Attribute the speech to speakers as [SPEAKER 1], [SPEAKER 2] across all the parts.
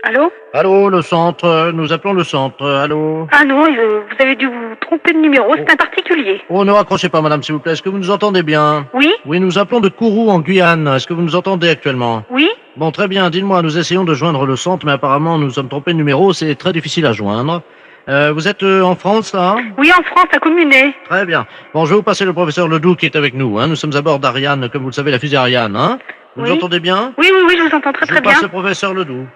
[SPEAKER 1] Allô?
[SPEAKER 2] Allô, le centre, nous appelons le centre, allô?
[SPEAKER 1] Ah non, vous avez dû vous tromper de numéro, c'est un particulier.
[SPEAKER 2] Oh, ne raccrochez pas, madame, s'il vous plaît, est-ce que vous nous entendez bien?
[SPEAKER 1] Oui?
[SPEAKER 2] Oui, nous appelons de Kourou, en Guyane, est-ce que vous nous entendez actuellement?
[SPEAKER 1] Oui?
[SPEAKER 2] Bon, très bien, dites-moi, nous essayons de joindre le centre, mais apparemment nous sommes trompés de numéro, c'est très difficile à joindre. Vous êtes en France, là?
[SPEAKER 1] Oui, en France, à Communet.
[SPEAKER 2] Très bien. Bon, je vais vous passer le professeur Ledoux qui est avec nous, hein. Nous sommes à bord d'Ariane, comme vous le savez, la fusée Ariane, hein. Vous nous
[SPEAKER 1] Oui.
[SPEAKER 2] entendez bien?
[SPEAKER 1] Oui, je vous entends très
[SPEAKER 2] Je vous
[SPEAKER 1] bien.
[SPEAKER 2] passe le professeur Ledoux.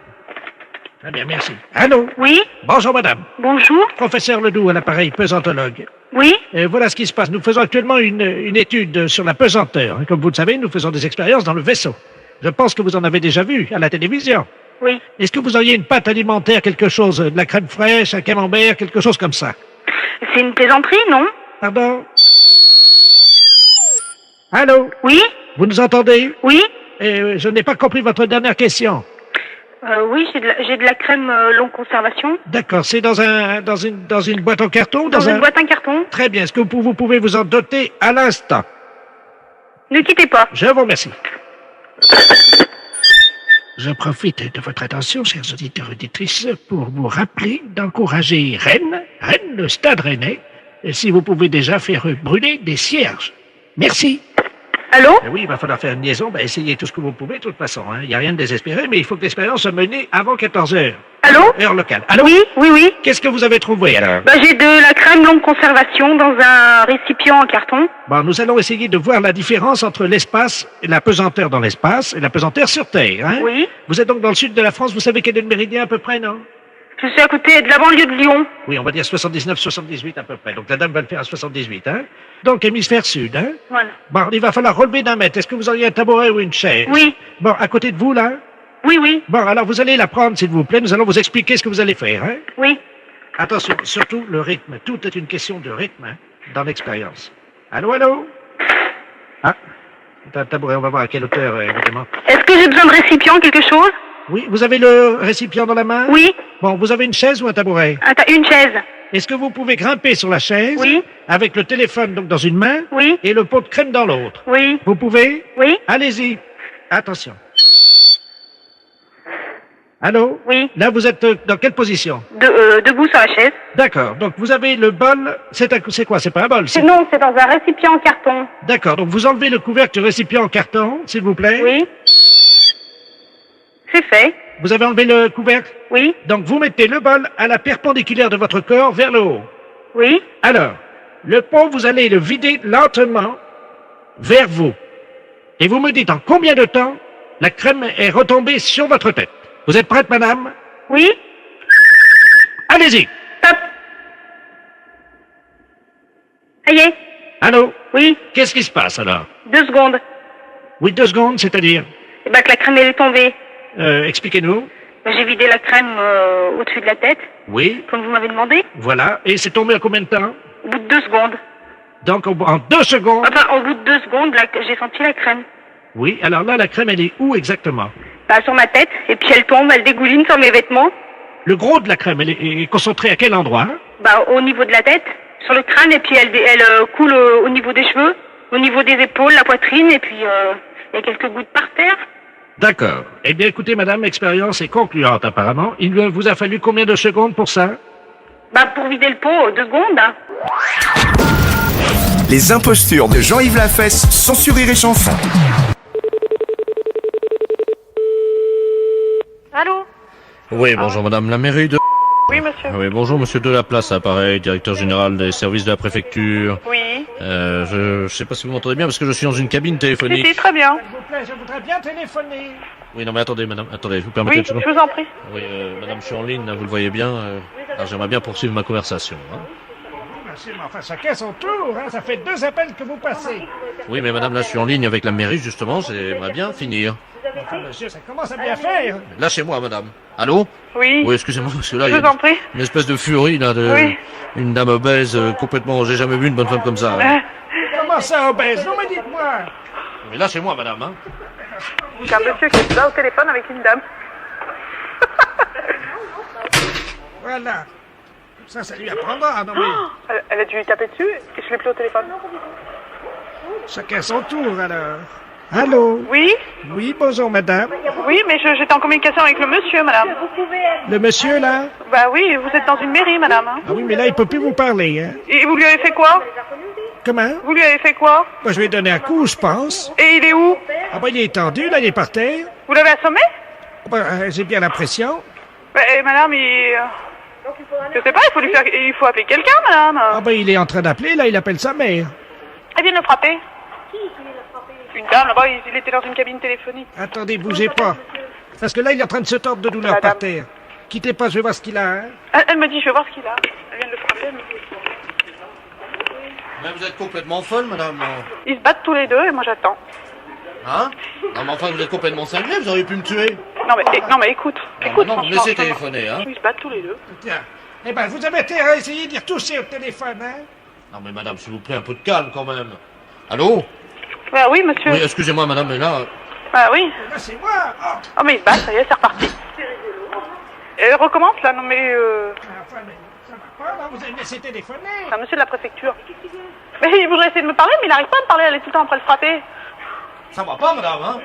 [SPEAKER 2] Très bien, merci. Allô?
[SPEAKER 1] Oui?
[SPEAKER 2] Bonjour, madame.
[SPEAKER 1] Bonjour?
[SPEAKER 2] Professeur Ledoux à l'appareil pesantologue.
[SPEAKER 1] Oui?
[SPEAKER 2] Voilà ce qui se passe. Nous faisons actuellement une étude sur la pesanteur. Comme vous le savez, nous faisons des expériences dans le vaisseau. Je pense que vous en avez déjà vu à la télévision.
[SPEAKER 1] Oui.
[SPEAKER 2] Est-ce que vous auriez une pâte alimentaire, quelque chose, de la crème fraîche, un camembert, quelque chose comme ça?
[SPEAKER 1] C'est une plaisanterie, non?
[SPEAKER 2] Pardon? Allô?
[SPEAKER 1] Oui?
[SPEAKER 2] Vous nous entendez?
[SPEAKER 1] Oui?
[SPEAKER 2] Je n'ai pas compris votre dernière question.
[SPEAKER 1] Oui, j'ai de la crème longue conservation.
[SPEAKER 2] D'accord, c'est dans une boîte en carton?
[SPEAKER 1] Dans une boîte en carton.
[SPEAKER 2] Très bien, est-ce que vous pouvez vous en doter à l'instant?
[SPEAKER 1] Ne quittez pas.
[SPEAKER 2] Je vous remercie. Je profite de votre attention, chers auditeurs et auditrices, pour vous rappeler d'encourager Rennes, le stade rennais, si vous pouvez déjà faire brûler des cierges. Merci.
[SPEAKER 1] Allô?
[SPEAKER 2] Oui, il va falloir faire une liaison. Essayez tout ce que vous pouvez, de toute façon. Il n'y a rien de désespéré, mais il faut que l'expérience soit menée avant 14 heures.
[SPEAKER 1] Allô?
[SPEAKER 2] Heure locale. Allô?
[SPEAKER 1] Oui.
[SPEAKER 2] Qu'est-ce que vous avez trouvé, alors?
[SPEAKER 1] J'ai de la crème longue conservation dans un récipient en carton.
[SPEAKER 2] Bon, nous allons essayer de voir la différence entre l'espace, la pesanteur dans l'espace et la pesanteur sur Terre, hein?
[SPEAKER 1] Oui.
[SPEAKER 2] Vous êtes donc dans le sud de la France, vous savez quel est le méridien à peu près, non?
[SPEAKER 1] Je suis à côté de la banlieue de Lyon.
[SPEAKER 2] Oui, on va dire 79-78 à peu près. Donc la dame va le faire à 78, hein? Donc hémisphère sud, hein?
[SPEAKER 1] Voilà.
[SPEAKER 2] Bon, il va falloir relever d'un mètre. Est-ce que vous auriez un tabouret ou une chaise?
[SPEAKER 1] Oui.
[SPEAKER 2] Bon, à côté de vous, là?
[SPEAKER 1] Oui.
[SPEAKER 2] Bon, alors vous allez la prendre, s'il vous plaît. Nous allons vous expliquer ce que vous allez faire, hein?
[SPEAKER 1] Oui.
[SPEAKER 2] Attention, surtout le rythme. Tout est une question de rythme, hein, dans l'expérience. Allô? Ah, c'est un tabouret, on va voir à quelle hauteur, évidemment.
[SPEAKER 1] Est-ce que j'ai besoin de récipient, quelque chose?
[SPEAKER 2] Oui, vous avez le récipient dans la main?
[SPEAKER 1] Oui.
[SPEAKER 2] Bon, vous avez une chaise ou un tabouret?
[SPEAKER 1] Une chaise.
[SPEAKER 2] Est-ce que vous pouvez grimper sur la chaise?
[SPEAKER 1] Oui.
[SPEAKER 2] Avec le téléphone donc dans une main?
[SPEAKER 1] Oui.
[SPEAKER 2] Et le pot de crème dans l'autre?
[SPEAKER 1] Oui.
[SPEAKER 2] Vous pouvez?
[SPEAKER 1] Oui.
[SPEAKER 2] Allez-y. Attention. Allô?
[SPEAKER 1] Oui.
[SPEAKER 2] Là, vous êtes dans quelle position?
[SPEAKER 1] Debout sur la chaise.
[SPEAKER 2] D'accord. Donc, vous avez le bol. C'est quoi? C'est pas un bol?
[SPEAKER 1] Non, c'est dans un récipient en carton.
[SPEAKER 2] D'accord. Donc, vous enlevez le couvercle du récipient en carton, s'il vous plaît.
[SPEAKER 1] Oui. C'est fait.
[SPEAKER 2] Vous avez enlevé le couvercle?
[SPEAKER 1] Oui.
[SPEAKER 2] Donc, vous mettez le bol à la perpendiculaire de votre corps vers le haut.
[SPEAKER 1] Oui.
[SPEAKER 2] Alors, le pot, vous allez le vider lentement vers vous. Et vous me dites en combien de temps la crème est retombée sur votre tête. Vous êtes prête, madame?
[SPEAKER 1] Oui.
[SPEAKER 2] Allez-y.
[SPEAKER 1] Stop. Ça y est.
[SPEAKER 2] Allô?
[SPEAKER 1] Oui.
[SPEAKER 2] Qu'est-ce qui se passe, alors?
[SPEAKER 1] 2 secondes.
[SPEAKER 2] Oui, 2 secondes, c'est-à-dire?
[SPEAKER 1] Que la crème, elle est tombée.
[SPEAKER 2] Expliquez-nous.
[SPEAKER 1] J'ai vidé la crème au-dessus de la tête,
[SPEAKER 2] Oui,
[SPEAKER 1] comme vous m'avez demandé,
[SPEAKER 2] voilà. Et c'est tombé en combien de temps?
[SPEAKER 1] au bout de 2 secondes.
[SPEAKER 2] Donc, en 2 secondes.
[SPEAKER 1] Enfin, au bout de 2 secondes, j'ai senti la crème.
[SPEAKER 2] Oui, alors là, la crème, elle est où exactement?
[SPEAKER 1] Sur ma tête, et puis elle tombe, elle dégouline sur mes vêtements.
[SPEAKER 2] Le gros de la crème, elle est concentrée à quel endroit?
[SPEAKER 1] Au niveau de la tête, sur le crâne, et puis elle coule au niveau des cheveux, au niveau des épaules, la poitrine, et puis il y a quelques gouttes par terre.
[SPEAKER 2] D'accord. Eh bien, écoutez, madame, l'expérience est concluante, apparemment. Il vous a fallu combien de secondes pour ça?
[SPEAKER 1] Pour vider le pot, 2 secondes. Hein.
[SPEAKER 3] Les impostures de Jean-Yves Lafesse sont sur Rire et Chanson.
[SPEAKER 1] Allô?
[SPEAKER 2] Oui, bonjour, madame la mairie de...
[SPEAKER 1] Oui, monsieur.
[SPEAKER 2] Oui, bonjour, monsieur Delaplace, appareil, directeur général des services de la préfecture.
[SPEAKER 1] Oui.
[SPEAKER 2] Je sais pas si vous m'entendez bien, parce que je suis dans une cabine téléphonique.
[SPEAKER 1] Si, très bien.
[SPEAKER 2] S'il vous plaît, je voudrais bien téléphoner. Oui, non, mais attendez, madame, attendez, vous permettez
[SPEAKER 1] Oui,
[SPEAKER 2] une seconde?
[SPEAKER 1] je vous en prie.
[SPEAKER 2] Oui, madame, je suis en ligne, là, vous le voyez bien. Alors, j'aimerais bien poursuivre ma conversation. Hein. Merci, mais enfin, chacun son tour, hein, ça fait 2 appels que vous passez. Oui, mais madame, là, je suis en ligne avec la mairie, justement, j'aimerais bien finir. Enfin, monsieur, ça commence à bien faire. Lâchez-moi, madame. Allô?
[SPEAKER 1] Oui.
[SPEAKER 2] Oui, excusez-moi, parce que là, il y
[SPEAKER 1] Je
[SPEAKER 2] a
[SPEAKER 1] vous en prie.
[SPEAKER 2] une espèce de furie, là,
[SPEAKER 1] Oui.
[SPEAKER 2] une dame obèse, complètement, j'ai jamais vu une bonne femme comme ça. Hein. Comment ça, obèse? Non, mais dites-moi. Mais lâchez-moi, madame, hein.
[SPEAKER 1] Il y a un monsieur qui est là au téléphone avec une dame.
[SPEAKER 2] Voilà. Ça lui apprendra, non mais...
[SPEAKER 1] Elle a dû lui taper dessus et je l'ai plus au téléphone.
[SPEAKER 2] Chacun son tour, alors.
[SPEAKER 4] Allô?
[SPEAKER 5] Oui?
[SPEAKER 4] Oui, bonjour madame.
[SPEAKER 5] Oui, mais j'étais en communication avec le monsieur, madame.
[SPEAKER 4] Le monsieur là?
[SPEAKER 5] Bah oui, vous êtes dans une mairie, madame. Hein.
[SPEAKER 4] Ah oui, mais là il peut plus vous parler, hein?
[SPEAKER 5] Et vous lui avez fait quoi?
[SPEAKER 4] Comment?
[SPEAKER 5] Vous lui avez fait quoi?
[SPEAKER 4] Bah, je vais donner un coup, je pense.
[SPEAKER 5] Et il est où?
[SPEAKER 4] Ah bah il est tendu, là, il est par terre.
[SPEAKER 5] Vous l'avez assommé?
[SPEAKER 4] Ah, bah, j'ai bien l'impression.
[SPEAKER 5] Bah, madame, je sais pas, il faut appeler quelqu'un, madame.
[SPEAKER 4] Ah bah il est en train d'appeler, là, il appelle sa mère.
[SPEAKER 5] Elle vient de le frapper. Une dame, là-bas, il était dans une cabine téléphonique.
[SPEAKER 4] Attendez, bougez pas. Parce que là, il est en train de se tordre de douleur
[SPEAKER 5] Madame.
[SPEAKER 4] par terre. Quittez pas, je vais voir ce qu'il a, hein.
[SPEAKER 5] Elle me dit, je vais voir ce qu'il a. Elle vient de le frapper, elle me dit.
[SPEAKER 2] Mais vous êtes complètement folle, madame.
[SPEAKER 5] Ils se battent tous les deux et moi j'attends.
[SPEAKER 2] Hein? Non, mais enfin, vous êtes complètement cinglé, vous auriez pu me tuer.
[SPEAKER 5] Non mais écoute.
[SPEAKER 2] Non,
[SPEAKER 5] Écoute,
[SPEAKER 2] non, vous me
[SPEAKER 5] franchement,
[SPEAKER 2] laissez téléphoner, hein.
[SPEAKER 5] Ils se battent tous les deux.
[SPEAKER 4] Tiens. Eh ben, vous avez intérêt à essayer d'y retoucher au téléphone, hein.
[SPEAKER 2] Non, mais madame, s'il vous plaît, un peu de calme quand même. Allô?
[SPEAKER 5] Bah oui, monsieur.
[SPEAKER 2] Oui, excusez-moi, madame, mais là.
[SPEAKER 5] Bah oui.
[SPEAKER 4] Là, c'est moi. Oh.
[SPEAKER 5] Oh mais ils se battent, ça y est, c'est reparti. Et recommence là, non mais
[SPEAKER 4] Enfin, mais ça va pas, là, vous avez laissé téléphoner.
[SPEAKER 5] c'est un monsieur de la préfecture. Mais il voudrait essayer de me parler, mais il n'arrive pas à me parler, elle est tout le temps après le frapper.
[SPEAKER 2] Ça va pas, madame, hein?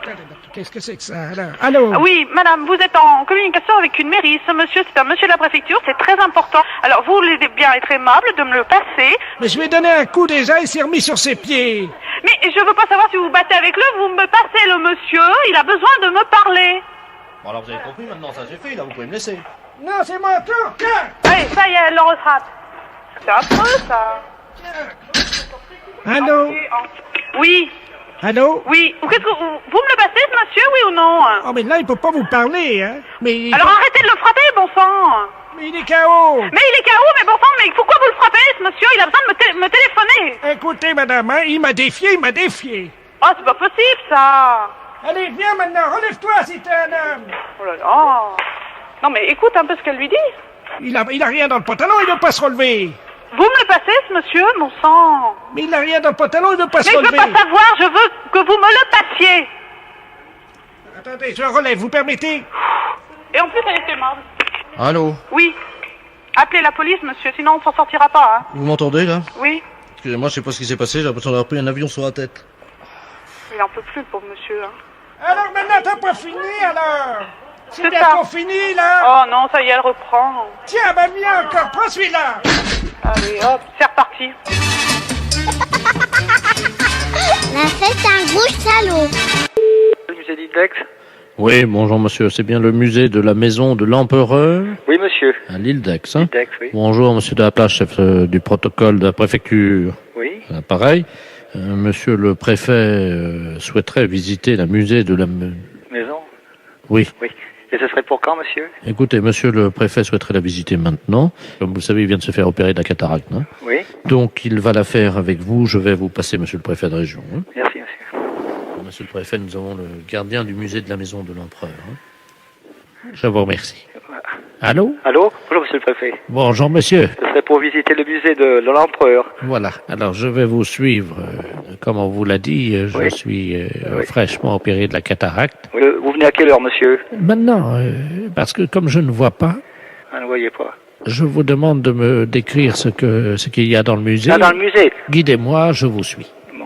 [SPEAKER 4] Attendez, qu'est-ce que c'est que ça, alors? Allô?
[SPEAKER 5] Ah oui, madame, vous êtes en communication avec une mairie. Ce monsieur, c'est un monsieur de la préfecture, c'est très important. Alors vous voulez bien être aimable de me le passer.
[SPEAKER 4] Mais je vais donner un coup déjà, il s'est remis sur ses pieds.
[SPEAKER 5] Mais je veux pas savoir si vous vous battez avec lui, vous me passez le monsieur, il a besoin de me parler.
[SPEAKER 2] Bon, alors vous avez compris, maintenant ça c'est fait, là, vous pouvez me laisser.
[SPEAKER 4] Non, c'est mon tour, tiens.
[SPEAKER 5] Allez, ça y est, elle le retrape. C'est affreux, ça.
[SPEAKER 4] Allô?
[SPEAKER 5] Oui,
[SPEAKER 4] Allô?
[SPEAKER 5] oui. Qu'est-ce que vous me le passez, ce monsieur, oui ou non?
[SPEAKER 4] Oh, mais là, il peut pas vous parler, hein. Mais
[SPEAKER 5] Alors arrêtez de le frapper, bon sang.
[SPEAKER 4] mais il est KO.
[SPEAKER 5] Mais il est KO, mais bon sang, mais pourquoi vous le frappez, ce monsieur? Il a besoin de me téléphoner.
[SPEAKER 4] Écoutez, madame, hein, il m'a défié.
[SPEAKER 5] Oh, c'est pas possible, ça.
[SPEAKER 4] Allez, viens maintenant, relève-toi si t'es un homme.
[SPEAKER 5] Oh là là. Non, mais écoute un peu ce qu'elle lui dit.
[SPEAKER 4] Il a rien dans le pantalon, il veut pas se relever.
[SPEAKER 5] Vous me le passez, ce monsieur, mon sang.
[SPEAKER 4] Mais il a rien dans le pantalon, il veut pas
[SPEAKER 5] Mais
[SPEAKER 4] se
[SPEAKER 5] je veux
[SPEAKER 4] relever.
[SPEAKER 5] pas savoir, je veux que vous me le passiez.
[SPEAKER 4] Attendez, je relève, vous permettez?
[SPEAKER 5] Et en plus, elle est aimable.
[SPEAKER 2] Allô?
[SPEAKER 5] Oui. Appelez la police, monsieur, sinon on s'en sortira pas, hein.
[SPEAKER 2] Vous m'entendez, là?
[SPEAKER 5] Oui.
[SPEAKER 2] Excusez-moi, je sais pas ce qui s'est passé, j'ai l'impression d'avoir pris un avion sur la tête.
[SPEAKER 5] Il en peut plus, le pauvre monsieur, hein.
[SPEAKER 4] Alors maintenant, t'as pas fini, alors? C'est
[SPEAKER 5] C'est
[SPEAKER 4] bientôt
[SPEAKER 5] ça.
[SPEAKER 4] fini, là?
[SPEAKER 5] Oh non, ça y est, elle reprend.
[SPEAKER 4] Tiens, bah mieux encore, prends celui-là.
[SPEAKER 5] Allez, hop, c'est reparti.
[SPEAKER 6] La fête un gros salaud.
[SPEAKER 7] Le musée d'Index?
[SPEAKER 2] Oui, bonjour monsieur, c'est bien le musée de la maison de l'empereur
[SPEAKER 7] Oui, monsieur.
[SPEAKER 2] à l'île d'Aix, hein?
[SPEAKER 7] Index, oui.
[SPEAKER 2] Bonjour monsieur de la place, chef du protocole de la préfecture.
[SPEAKER 7] Oui.
[SPEAKER 2] Pareil. Monsieur le préfet souhaiterait visiter le musée de la...
[SPEAKER 7] Maison?
[SPEAKER 2] Oui.
[SPEAKER 7] Oui. Et ce serait pour quand, monsieur?
[SPEAKER 2] Écoutez, monsieur le préfet souhaiterait la visiter maintenant. Comme vous le savez, il vient de se faire opérer de la cataracte, hein?
[SPEAKER 7] Oui.
[SPEAKER 2] Donc il va la faire avec vous. Je vais vous passer monsieur le préfet de région, hein?
[SPEAKER 7] Merci, monsieur.
[SPEAKER 2] Monsieur le préfet, nous avons le gardien du musée de la maison de l'empereur, hein? Je vous remercie. Allô?
[SPEAKER 7] Allô? Bonjour, monsieur le préfet.
[SPEAKER 2] Bonjour monsieur.
[SPEAKER 7] Ce serait pour visiter le musée de l'empereur.
[SPEAKER 2] Voilà, alors je vais vous suivre. Comme on vous l'a dit, je
[SPEAKER 7] Oui.
[SPEAKER 2] suis
[SPEAKER 7] Oui.
[SPEAKER 2] fraîchement opéré de la cataracte.
[SPEAKER 7] Oui. Vous venez à quelle heure, monsieur?
[SPEAKER 2] Maintenant, parce que comme je ne vois pas,
[SPEAKER 7] Ah, ne voyez pas.
[SPEAKER 2] je vous demande de me décrire ce qu'il y a dans le musée.
[SPEAKER 7] Ah, dans le musée?
[SPEAKER 2] Guidez-moi, je vous suis.
[SPEAKER 7] Bon.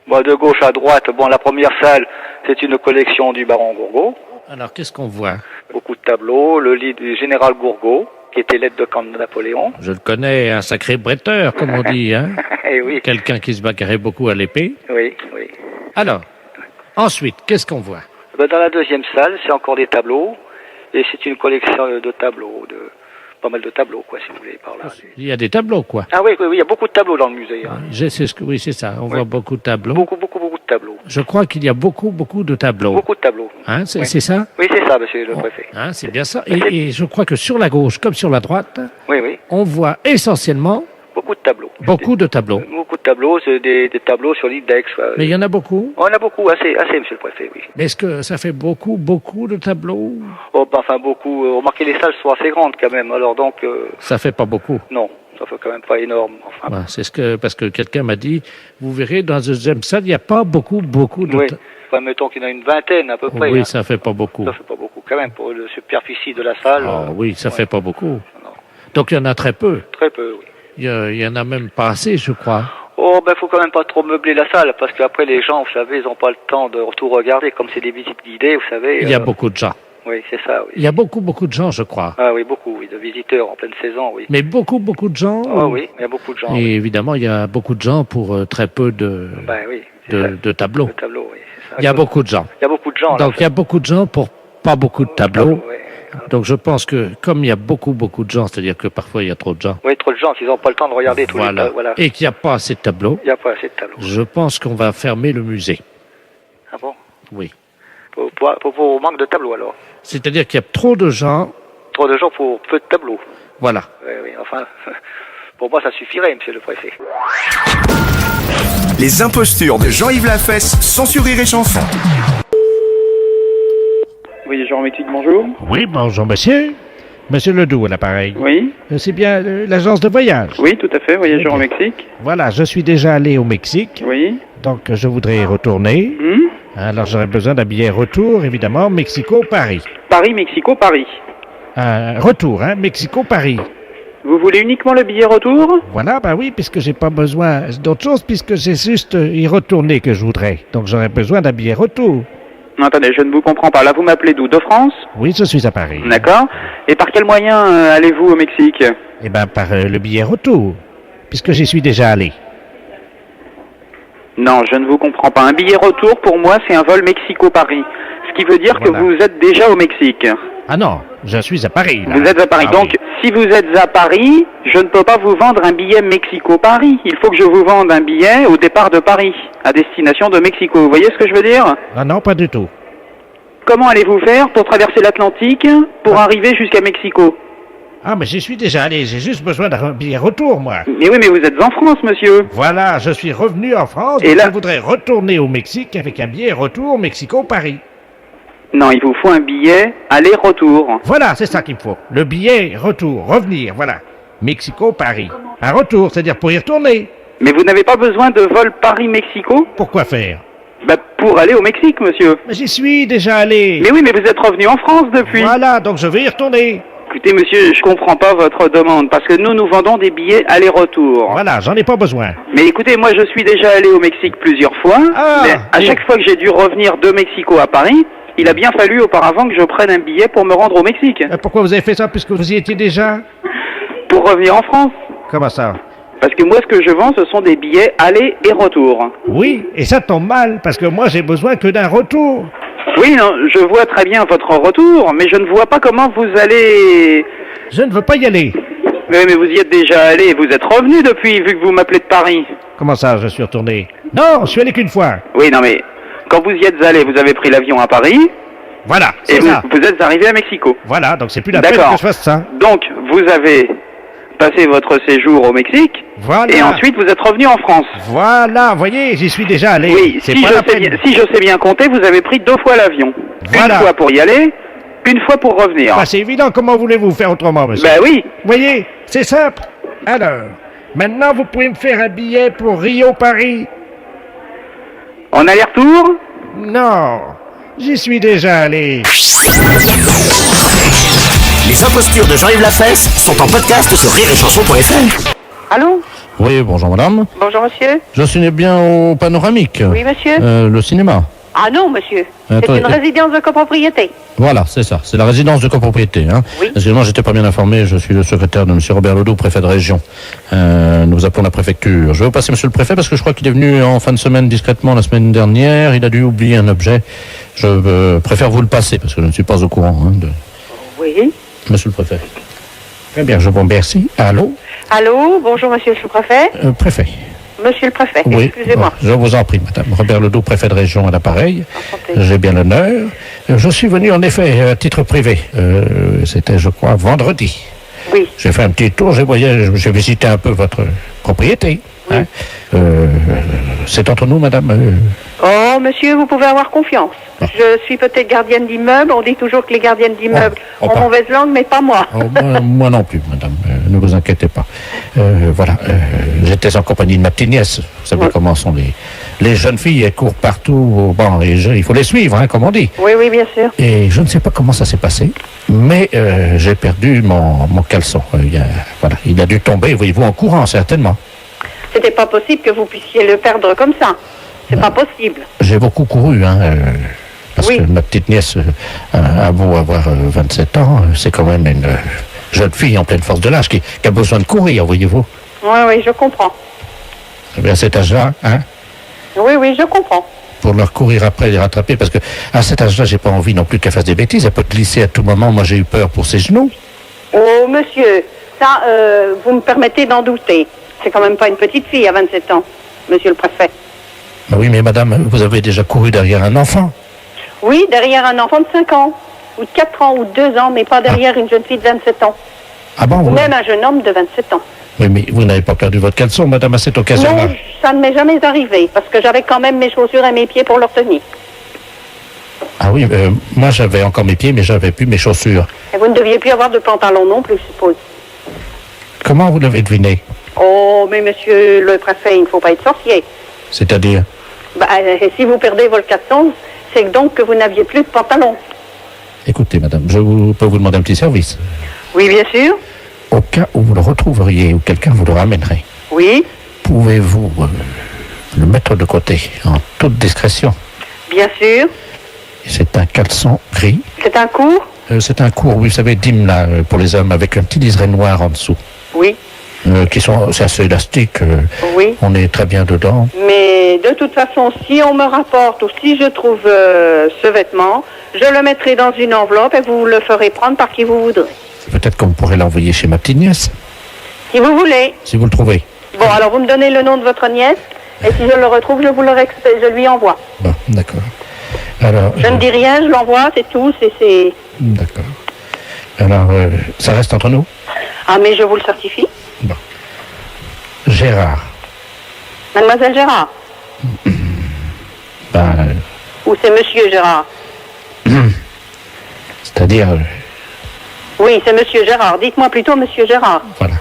[SPEAKER 7] Bon, de gauche à droite, bon, la première salle, c'est une collection du baron Gourgaud.
[SPEAKER 2] Alors, qu'est-ce qu'on voit?
[SPEAKER 7] Beaucoup de tableaux, le lit du général Gourgaud, qui était l'aide de camp de Napoléon.
[SPEAKER 2] Je le connais, un sacré bretteur, comme on dit, hein?
[SPEAKER 7] Eh oui,
[SPEAKER 2] Quelqu'un qui se bagarrait beaucoup à l'épée.
[SPEAKER 7] oui, oui.
[SPEAKER 2] Alors, ensuite, qu'est-ce qu'on voit?
[SPEAKER 7] Ben, dans la deuxième salle, c'est encore des tableaux, et c'est une collection de tableaux, pas mal de tableaux, quoi, si vous voulez, par là.
[SPEAKER 2] Il y a des tableaux, quoi.
[SPEAKER 7] Ah oui, oui, oui, il y a beaucoup de tableaux dans le musée. Hein.
[SPEAKER 2] Oui, c'est ça. On
[SPEAKER 7] Oui.
[SPEAKER 2] voit beaucoup de tableaux.
[SPEAKER 7] Beaucoup de tableaux.
[SPEAKER 2] Je crois qu'il y a beaucoup de tableaux.
[SPEAKER 7] Beaucoup de tableaux.
[SPEAKER 2] Hein, c'est
[SPEAKER 7] Oui.
[SPEAKER 2] c'est ça?
[SPEAKER 7] Oui, c'est ça, monsieur le préfet.
[SPEAKER 2] Hein, c'est bien ça. Et je crois que sur la gauche comme sur la droite,
[SPEAKER 7] Oui, oui,
[SPEAKER 2] on voit essentiellement
[SPEAKER 7] beaucoup de tableaux.
[SPEAKER 2] beaucoup de tableaux.
[SPEAKER 7] Beaucoup de tableaux, c'est des tableaux sur l'Index.
[SPEAKER 2] Mais il y en a beaucoup.
[SPEAKER 7] On en a beaucoup, assez, monsieur le préfet, oui.
[SPEAKER 2] Mais est-ce que ça fait beaucoup de tableaux?
[SPEAKER 7] Oh, ben, enfin, beaucoup. Remarquez, les salles sont assez grandes quand même, alors donc,
[SPEAKER 2] Ça fait pas beaucoup.
[SPEAKER 7] non, ça fait quand même pas énorme. Enfin,
[SPEAKER 2] Voilà, parce que quelqu'un m'a dit, vous verrez, dans la deuxième salle, il n'y a pas beaucoup de
[SPEAKER 7] oui.
[SPEAKER 2] tableaux.
[SPEAKER 7] Enfin, mettons qu'il y en a une vingtaine à peu près.
[SPEAKER 2] Oui,
[SPEAKER 7] hein.
[SPEAKER 2] ça fait pas beaucoup.
[SPEAKER 7] Ça fait pas beaucoup quand même pour la superficie de la salle.
[SPEAKER 2] Ah oui, ça
[SPEAKER 7] ouais.
[SPEAKER 2] fait pas beaucoup.
[SPEAKER 7] Non.
[SPEAKER 2] Donc il y en a très peu.
[SPEAKER 7] Très peu, oui.
[SPEAKER 2] Il y en a même pas assez, je crois.
[SPEAKER 7] Oh, Oh, ben, faut quand même pas trop meubler la salle, parce qu'après, les gens, vous savez, ils ont pas le temps de tout regarder, comme c'est des visites guidées, vous savez.
[SPEAKER 2] Il y a beaucoup de gens.
[SPEAKER 7] Oui, c'est ça, oui.
[SPEAKER 2] Il y a beaucoup de gens, je crois.
[SPEAKER 7] Ah oui, beaucoup, oui, de visiteurs en pleine saison, oui.
[SPEAKER 2] Mais beaucoup de gens.
[SPEAKER 7] Ah oui, il y a beaucoup de gens.
[SPEAKER 2] Et
[SPEAKER 7] oui.
[SPEAKER 2] évidemment, il y a beaucoup de gens pour très peu de,
[SPEAKER 7] Ben oui, c'est ça.
[SPEAKER 2] de tableaux.
[SPEAKER 7] Le tableau, oui, c'est ça.
[SPEAKER 2] Il y a beaucoup de gens.
[SPEAKER 7] Il y a beaucoup de gens.
[SPEAKER 2] Donc il y a beaucoup de gens pour pas beaucoup de tableaux.
[SPEAKER 7] Oui.
[SPEAKER 2] Donc je pense que comme il y a beaucoup de gens, c'est-à-dire que parfois il y a trop de gens.
[SPEAKER 7] Oui, trop de gens, s'ils n'ont pas le temps de regarder tous
[SPEAKER 2] Voilà.
[SPEAKER 7] les... Voilà.
[SPEAKER 2] Et qu'il n'y a pas assez de tableaux.
[SPEAKER 7] Il n'y a pas assez de tableaux.
[SPEAKER 2] Je pense qu'on va fermer le musée.
[SPEAKER 7] Ah bon?
[SPEAKER 2] Oui.
[SPEAKER 7] Pour manque de tableaux, alors.
[SPEAKER 2] C'est-à-dire qu'il y a trop de gens.
[SPEAKER 7] Trop de gens pour peu de tableaux.
[SPEAKER 2] Voilà.
[SPEAKER 7] Oui, oui, enfin, pour moi, ça suffirait, monsieur le préfet.
[SPEAKER 3] Les impostures de Jean-Yves Lafesse, sans Rire et Chanson.
[SPEAKER 8] Oui, Jean Mexique, bonjour.
[SPEAKER 9] Oui, bonjour monsieur. Monsieur Ledoux à l'appareil.
[SPEAKER 8] Oui,
[SPEAKER 9] C'est bien l'agence de voyage.
[SPEAKER 8] oui, tout à fait, voyageur
[SPEAKER 9] Très
[SPEAKER 8] au
[SPEAKER 9] bien.
[SPEAKER 8] Mexique.
[SPEAKER 9] Voilà, je suis déjà allé au Mexique,
[SPEAKER 8] Oui.
[SPEAKER 9] donc je voudrais y retourner. Alors j'aurais besoin d'un billet retour, évidemment, Mexico-Paris.
[SPEAKER 8] Paris, Mexico, Paris.
[SPEAKER 9] Retour, hein, Mexico-Paris.
[SPEAKER 8] Vous voulez uniquement le billet retour?
[SPEAKER 9] Voilà, bah oui, puisque j'ai pas besoin d'autre chose, puisque c'est juste y retourner que je voudrais. Donc j'aurais besoin d'un billet retour.
[SPEAKER 8] Non, attendez, je ne vous comprends pas. Là, vous m'appelez d'où? De France?
[SPEAKER 9] Oui, je suis à Paris.
[SPEAKER 8] D'accord. Et par quel moyen allez-vous au Mexique?
[SPEAKER 9] Eh ben, par le billet retour, puisque j'y suis déjà allé.
[SPEAKER 8] Non, je ne vous comprends pas. Un billet retour, pour moi, c'est un vol Mexico-Paris. Ce qui veut dire
[SPEAKER 9] Voilà.
[SPEAKER 8] que vous êtes déjà au Mexique.
[SPEAKER 9] Ah non, je suis à Paris. Là.
[SPEAKER 8] Vous êtes à Paris.
[SPEAKER 9] Ah
[SPEAKER 8] Donc,
[SPEAKER 9] oui.
[SPEAKER 8] si vous êtes à Paris, je ne peux pas vous vendre un billet Mexico-Paris. Il faut que je vous vende un billet au départ de Paris, à destination de Mexico. Vous voyez ce que je veux dire?
[SPEAKER 9] Ah non, pas du tout.
[SPEAKER 8] Comment allez-vous faire pour traverser l'Atlantique pour arriver jusqu'à Mexico?
[SPEAKER 9] Ah, mais j'y suis déjà allé, j'ai juste besoin d'un billet retour, moi.
[SPEAKER 8] Mais oui, mais vous êtes en France, monsieur.
[SPEAKER 9] Voilà, je suis revenu en France,
[SPEAKER 8] Et
[SPEAKER 9] donc
[SPEAKER 8] là-
[SPEAKER 9] je voudrais retourner au Mexique avec un billet retour Mexico-Paris.
[SPEAKER 8] Non, il vous faut un billet aller-retour.
[SPEAKER 9] Voilà, c'est ça qu'il me faut. Le billet retour, revenir, voilà. Mexico-Paris. Un retour, c'est-à-dire pour y retourner.
[SPEAKER 8] Mais vous n'avez pas besoin de vol Paris-Mexico?
[SPEAKER 9] Pourquoi faire?
[SPEAKER 8] Bah, pour aller au Mexique, monsieur.
[SPEAKER 9] Mais j'y suis déjà allé.
[SPEAKER 8] Mais oui, mais vous êtes revenu en France depuis.
[SPEAKER 9] Voilà, donc je vais y retourner.
[SPEAKER 8] Écoutez, monsieur, je comprends pas votre demande, parce que nous vendons des billets aller-retour.
[SPEAKER 9] Voilà, j'en ai pas besoin.
[SPEAKER 8] Mais écoutez, moi, je suis déjà allé au Mexique plusieurs fois,
[SPEAKER 9] Ah,
[SPEAKER 8] mais à
[SPEAKER 9] et-
[SPEAKER 8] chaque fois que j'ai dû revenir de Mexico à Paris, il a bien fallu auparavant que je prenne un billet pour me rendre au Mexique,
[SPEAKER 9] Pourquoi vous avez fait ça puisque vous y étiez déjà?
[SPEAKER 8] pour revenir en France.
[SPEAKER 9] Comment ça?
[SPEAKER 8] Parce que moi, ce que je vends, ce sont des billets aller et retour.
[SPEAKER 9] Oui, et ça tombe mal, parce que moi j'ai besoin que d'un retour.
[SPEAKER 8] Oui, non, je vois très bien votre retour, mais je ne vois pas comment vous allez...
[SPEAKER 9] Je ne veux pas y aller.
[SPEAKER 8] Mais vous y êtes déjà allé, vous êtes revenu depuis, vu que vous m'appelez de Paris.
[SPEAKER 9] Comment ça, je suis retourné? Non, je suis allé qu'une fois.
[SPEAKER 8] Oui, non, mais quand vous y êtes allé, vous avez pris l'avion à Paris,
[SPEAKER 9] Voilà,
[SPEAKER 8] et
[SPEAKER 9] c'est ça.
[SPEAKER 8] vous êtes arrivé à Mexico.
[SPEAKER 9] Voilà, donc c'est plus la peine
[SPEAKER 8] D'accord.
[SPEAKER 9] que je fasse ça.
[SPEAKER 8] Donc, vous avez passé votre séjour au Mexique,
[SPEAKER 9] Voilà.
[SPEAKER 8] et ensuite vous êtes revenu en France.
[SPEAKER 9] Voilà, vous voyez, j'y suis déjà allé.
[SPEAKER 8] Oui,
[SPEAKER 9] c'est
[SPEAKER 8] si
[SPEAKER 9] pas
[SPEAKER 8] je,
[SPEAKER 9] la
[SPEAKER 8] sais
[SPEAKER 9] peine.
[SPEAKER 8] bien, si je sais bien compter, vous avez pris 2 fois l'avion.
[SPEAKER 9] Voilà.
[SPEAKER 8] Une fois pour y aller, une fois pour revenir.
[SPEAKER 9] Bah, c'est évident, comment voulez-vous faire autrement, monsieur?
[SPEAKER 8] Ben oui.
[SPEAKER 9] Vous voyez, c'est simple. Alors, maintenant vous pouvez me faire un billet pour Rio-Paris?
[SPEAKER 8] En aller-retour?
[SPEAKER 9] Non, j'y suis déjà allé.
[SPEAKER 3] Les impostures de Jean-Yves Lafesse sont en podcast sur rireetchanson.fr.
[SPEAKER 5] Allô?
[SPEAKER 2] Oui, bonjour madame.
[SPEAKER 5] Bonjour, monsieur.
[SPEAKER 2] Je suis bien au panoramique.
[SPEAKER 5] Oui, monsieur.
[SPEAKER 2] Le cinéma.
[SPEAKER 5] Ah non, monsieur.
[SPEAKER 2] Attendez.
[SPEAKER 5] C'est une résidence de copropriété.
[SPEAKER 2] Voilà, c'est ça. C'est la résidence de copropriété. Hein.
[SPEAKER 5] Oui.
[SPEAKER 2] Excusez-moi, j'étais pas bien informé. Je suis le secrétaire de M. Robert Ledoux, préfet de région. Nous appelons la préfecture. Je vais vous passer M. le préfet parce que je crois qu'il est venu en fin de semaine discrètement la semaine dernière. Il a dû oublier un objet. Je préfère vous le passer parce que je ne suis pas au courant.
[SPEAKER 5] Oui.
[SPEAKER 2] Monsieur le préfet.
[SPEAKER 9] Très bien, je vous remercie. Allô?
[SPEAKER 5] Allô? Bonjour, monsieur le sous-préfet.
[SPEAKER 9] Préfet.
[SPEAKER 5] Monsieur le préfet,
[SPEAKER 9] Oui.
[SPEAKER 5] excusez-moi.
[SPEAKER 9] Je vous en prie, madame. Robert Ledoux, préfet de région à l'appareil.
[SPEAKER 5] Enchanté.
[SPEAKER 9] J'ai bien l'honneur. Je suis venu en effet à titre privé. C'était, je crois, vendredi.
[SPEAKER 5] Oui.
[SPEAKER 9] J'ai fait un petit tour, j'ai visité un peu votre propriété.
[SPEAKER 5] Oui.
[SPEAKER 9] Hein. C'est entre nous, madame.
[SPEAKER 5] Oh, monsieur, vous pouvez avoir confiance. Je suis peut-être gardienne d'immeuble. On dit toujours que les gardiennes d'immeuble
[SPEAKER 9] Oh,
[SPEAKER 5] ont
[SPEAKER 9] pas.
[SPEAKER 5] mauvaise langue, mais pas moi.
[SPEAKER 9] Oh, moi non plus, madame. Ne vous inquiétez pas. Voilà. J'étais en compagnie de ma petite nièce. Vous savez
[SPEAKER 5] Oui.
[SPEAKER 9] comment sont les jeunes filles. Elles courent partout. Bon, il faut les suivre, hein, comme on dit.
[SPEAKER 5] Oui, oui, bien sûr.
[SPEAKER 9] Et je ne sais pas comment ça s'est passé, mais j'ai perdu mon caleçon. Voilà, il a dû tomber, voyez-vous, en courant, certainement.
[SPEAKER 5] C'était pas possible que vous puissiez le perdre comme ça. C'est pas possible.
[SPEAKER 9] J'ai beaucoup couru, parce
[SPEAKER 5] Oui.
[SPEAKER 9] que ma petite nièce a beau avoir 27 ans, c'est quand même une jeune fille en pleine force de l'âge qui a besoin de courir, voyez-vous.
[SPEAKER 5] Oui, je comprends.
[SPEAKER 9] Eh bien, à cet âge-là,
[SPEAKER 5] Oui, je comprends.
[SPEAKER 9] pour leur courir après, les rattraper, parce que à cet âge-là, j'ai pas envie non plus qu'elle fasse des bêtises, elle peut glisser à tout moment. Moi, j'ai eu peur pour ses genoux.
[SPEAKER 5] Oh, monsieur, ça, vous me permettez d'en douter. C'est quand même pas une petite fille à 27 ans, monsieur le préfet.
[SPEAKER 9] Ben oui, mais madame, vous avez déjà couru derrière un enfant.
[SPEAKER 5] Oui, derrière un enfant de 5 ans, ou de 4 ans, ou de 2 ans, mais pas derrière une jeune fille de 27 ans.
[SPEAKER 9] Ah bon,
[SPEAKER 5] Ou
[SPEAKER 9] vous...
[SPEAKER 5] même un jeune homme de 27 ans.
[SPEAKER 9] Oui, mais vous n'avez pas perdu votre caleçon, madame, à cette occasion-là.
[SPEAKER 5] Non, ça ne m'est jamais arrivé, parce que j'avais quand même mes chaussures et mes pieds pour leur tenir.
[SPEAKER 9] Ah oui, moi j'avais encore mes pieds, mais j'avais plus mes chaussures.
[SPEAKER 5] Et vous ne deviez plus avoir de pantalon non plus, je suppose.
[SPEAKER 9] Comment vous l'avez deviné?
[SPEAKER 5] Oh, mais monsieur le préfet, il ne faut pas être sorcier.
[SPEAKER 9] C'est-à-dire?
[SPEAKER 5] Si vous perdez votre caleçon, c'est donc que vous n'aviez plus de pantalon.
[SPEAKER 9] Écoutez, madame, peux vous demander un petit service.
[SPEAKER 5] Oui, bien sûr.
[SPEAKER 9] Au cas où vous le retrouveriez, ou quelqu'un vous le ramènerait,
[SPEAKER 5] Oui,
[SPEAKER 9] pouvez-vous le mettre de côté, en toute discrétion?
[SPEAKER 5] bien sûr.
[SPEAKER 9] C'est un caleçon gris.
[SPEAKER 5] C'est un cours?
[SPEAKER 9] C'est un court, oui, vous savez, d'hymne, là, pour les hommes, avec un petit liseré noir en dessous.
[SPEAKER 5] Oui,
[SPEAKER 9] C'est assez élastique.
[SPEAKER 5] oui.
[SPEAKER 9] On est très bien dedans.
[SPEAKER 5] Mais de toute façon, si on me rapporte ou si je trouve ce vêtement, je le mettrai dans une enveloppe et vous le ferez prendre par qui vous voudrez.
[SPEAKER 9] Peut-être qu'on pourrait l'envoyer chez ma petite nièce,
[SPEAKER 5] Si vous voulez.
[SPEAKER 9] si vous le trouvez.
[SPEAKER 5] Bon, alors vous me donnez le nom de votre nièce et si je le retrouve, je lui envoie.
[SPEAKER 9] Bon, d'accord. Alors,
[SPEAKER 5] Je ne dis rien, je l'envoie, c'est tout. C'est...
[SPEAKER 9] d'accord. Alors, ça reste entre nous?
[SPEAKER 5] Ah, mais je vous le certifie.
[SPEAKER 9] Bon. Gérard.
[SPEAKER 5] Mademoiselle Gérard. Ou c'est monsieur Gérard?
[SPEAKER 9] C'est-à-dire,
[SPEAKER 5] Oui, c'est monsieur Gérard. Dites-moi plutôt monsieur Gérard.
[SPEAKER 9] voilà.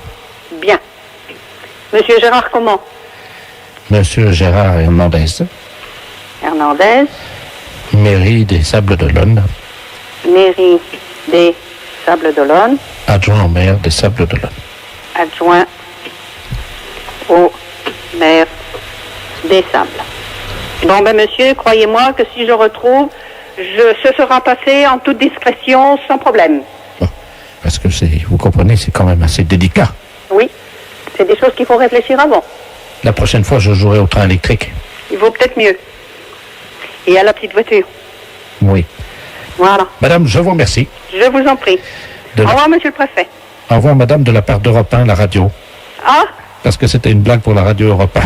[SPEAKER 5] Bien. Monsieur Gérard comment?
[SPEAKER 9] Monsieur Gérard Hernandez,
[SPEAKER 5] Hernandez,
[SPEAKER 9] mairie des Sables d'Olonne,
[SPEAKER 5] mairie des Sables-d'Olonne,
[SPEAKER 9] adjoint au maire des Sables d'Olonne.
[SPEAKER 5] adjoint au maire des Sables. Bon, ben monsieur, croyez-moi que si je retrouve, ce sera passé en toute discrétion, sans problème.
[SPEAKER 9] Bon. Parce que vous comprenez, c'est quand même assez délicat.
[SPEAKER 5] Oui, c'est des choses qu'il faut réfléchir avant.
[SPEAKER 9] La prochaine fois, je jouerai au train électrique.
[SPEAKER 5] Il vaut peut-être mieux. Et à la petite voiture.
[SPEAKER 9] Oui.
[SPEAKER 5] Voilà.
[SPEAKER 9] Madame, je vous remercie.
[SPEAKER 5] Je vous en prie. Au revoir, monsieur le préfet.
[SPEAKER 9] Au revoir, madame, de la part d'Europe 1, la radio.
[SPEAKER 5] Ah,
[SPEAKER 9] Parce que c'était une blague pour la radio Europe 1.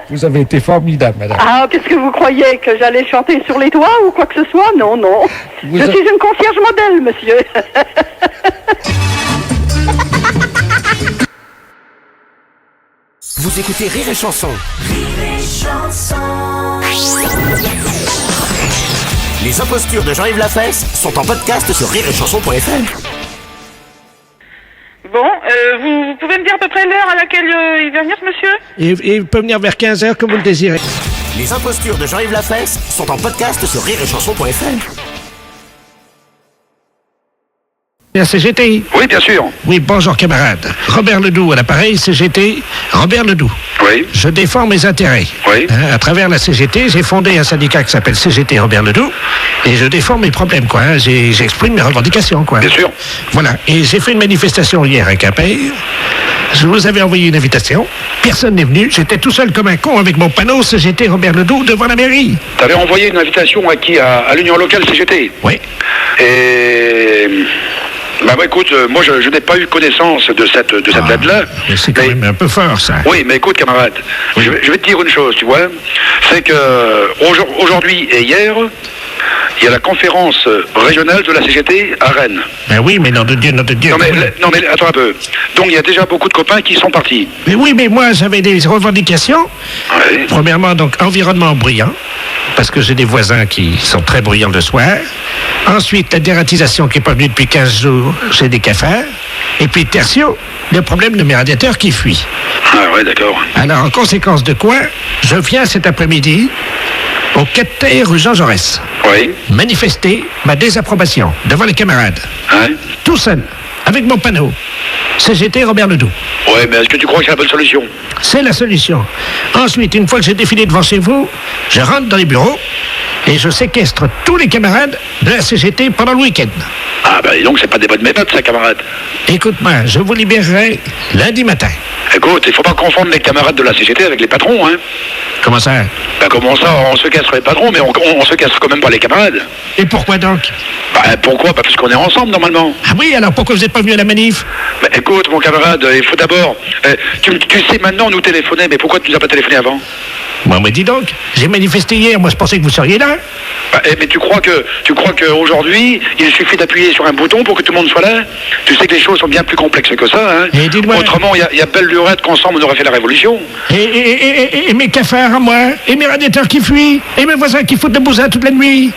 [SPEAKER 9] Vous avez été formidable, madame.
[SPEAKER 5] ah, qu'est-ce que vous croyez? Que j'allais chanter sur les toits ou quoi que ce soit? Non, non. Je suis une concierge modèle, monsieur.
[SPEAKER 3] Vous écoutez Rire et Chanson. Les impostures de Jean-Yves Lafesse sont en podcast sur rireetchanson.fr.
[SPEAKER 5] Bon, vous pouvez me dire à peu près l'heure à laquelle il va venir, ce monsieur?
[SPEAKER 9] Et il peut venir vers 15h comme vous le désirez.
[SPEAKER 3] Les impostures de Jean-Yves Lafesse sont en podcast sur rireetchanson.fr.
[SPEAKER 9] La CGT.
[SPEAKER 10] Oui, bien sûr.
[SPEAKER 9] Oui, bonjour camarade. Robert Ledoux à l'appareil, CGT. Robert Ledoux.
[SPEAKER 10] Oui.
[SPEAKER 9] Je défends mes intérêts.
[SPEAKER 10] Oui.
[SPEAKER 9] À travers la CGT, j'ai fondé un syndicat qui s'appelle CGT Robert Ledoux. Et je défends mes problèmes, quoi. J'exprime mes revendications, quoi.
[SPEAKER 10] Bien sûr.
[SPEAKER 9] Voilà. Et j'ai fait une manifestation hier à Quimper. Je vous avais envoyé une invitation. Personne n'est venu. J'étais tout seul comme un con avec mon panneau CGT Robert Ledoux devant la mairie.
[SPEAKER 10] T'avais envoyé une invitation à qui? À l'union locale CGT?
[SPEAKER 9] Oui.
[SPEAKER 10] Et... Bah écoute, moi je n'ai pas eu connaissance de cette lettre-là.
[SPEAKER 9] Mais c'est quand même un peu fort, ça.
[SPEAKER 10] Oui, mais écoute camarade,
[SPEAKER 9] Oui.
[SPEAKER 10] je vais te dire une chose, tu vois. C'est que aujourd'hui et hier, il y a la conférence régionale de la CGT à Rennes.
[SPEAKER 9] Ben oui, mais nom de Dieu.
[SPEAKER 10] Non mais attends un peu. Donc il y a déjà beaucoup de copains qui sont partis.
[SPEAKER 9] Mais oui, mais moi j'avais des revendications.
[SPEAKER 10] Ouais.
[SPEAKER 9] Premièrement, donc, environnement bruyant, parce que j'ai des voisins qui sont très bruyants le soir. Ensuite, la dératisation qui n'est pas venue depuis 15 jours, j'ai des cafards. Et puis, tertio, le problème de mes radiateurs qui fuient.
[SPEAKER 10] Ah ouais, d'accord.
[SPEAKER 9] Alors, en conséquence de quoi, je viens cet après-midi au 4 rue Jean Jaurès
[SPEAKER 10] Oui.
[SPEAKER 9] manifester ma désapprobation devant les camarades.
[SPEAKER 10] Hein?
[SPEAKER 9] Tout seul. avec mon panneau. CGT Robert Ledoux.
[SPEAKER 10] Ouais, mais est-ce que tu crois que c'est la bonne solution?
[SPEAKER 9] C'est la solution. Ensuite, une fois que j'ai défilé devant chez vous, je rentre dans les bureaux et je séquestre tous les camarades de la CGT pendant le week-end.
[SPEAKER 10] Ah bah dis donc, c'est pas des bonnes méthodes, ça, camarade.
[SPEAKER 9] Écoute-moi, je vous libérerai lundi matin.
[SPEAKER 10] Écoute, il faut pas confondre les camarades de la CGT avec les patrons, hein.
[SPEAKER 9] Comment ça?
[SPEAKER 10] Ben comment ça, on séquestre les patrons, mais on séquestre quand même pas les camarades.
[SPEAKER 9] Et pourquoi donc?
[SPEAKER 10] Ben pourquoi? Parce qu'on est ensemble, normalement.
[SPEAKER 9] Ah oui, alors pourquoi vous n'êtes pas venu à la manif?
[SPEAKER 10] Ben écoute, mon camarade, il faut d'abord... tu sais maintenant nous téléphoner, mais pourquoi tu nous as pas téléphoné avant?
[SPEAKER 9] Bon, mais dis donc, j'ai manifesté hier, moi je pensais que vous seriez là.
[SPEAKER 10] Ben, mais tu crois que aujourd'hui, il suffit d'appuyer sur un bouton pour que tout le monde soit là? Tu sais que les choses sont bien plus complexes que ça, hein.
[SPEAKER 9] Et dites-moi...
[SPEAKER 10] Autrement, il y a belle lurette qu'ensemble on aurait fait la révolution.
[SPEAKER 9] Et mes cafards à moi, et mes radiateurs qui fuient, et mes voisins qui foutent de bousin toute la nuit.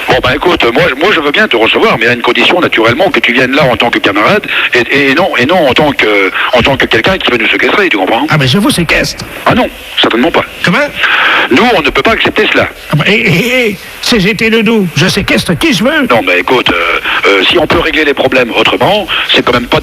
[SPEAKER 10] Bon ben écoute, moi je veux bien te recevoir, mais à une condition naturellement que tu viennes là en tant que camarade et non en tant que quelqu'un qui veut nous séquestrer, tu comprends?
[SPEAKER 9] Ah ben je vous séquestre.
[SPEAKER 10] Ah non, certainement pas.
[SPEAKER 9] Comment?
[SPEAKER 10] Nous on ne peut pas accepter cela.
[SPEAKER 9] Ah ben, CGT Ledoux, je séquestre qui je veux.
[SPEAKER 10] Non mais écoute, si on peut régler les problèmes autrement, c'est quand même pas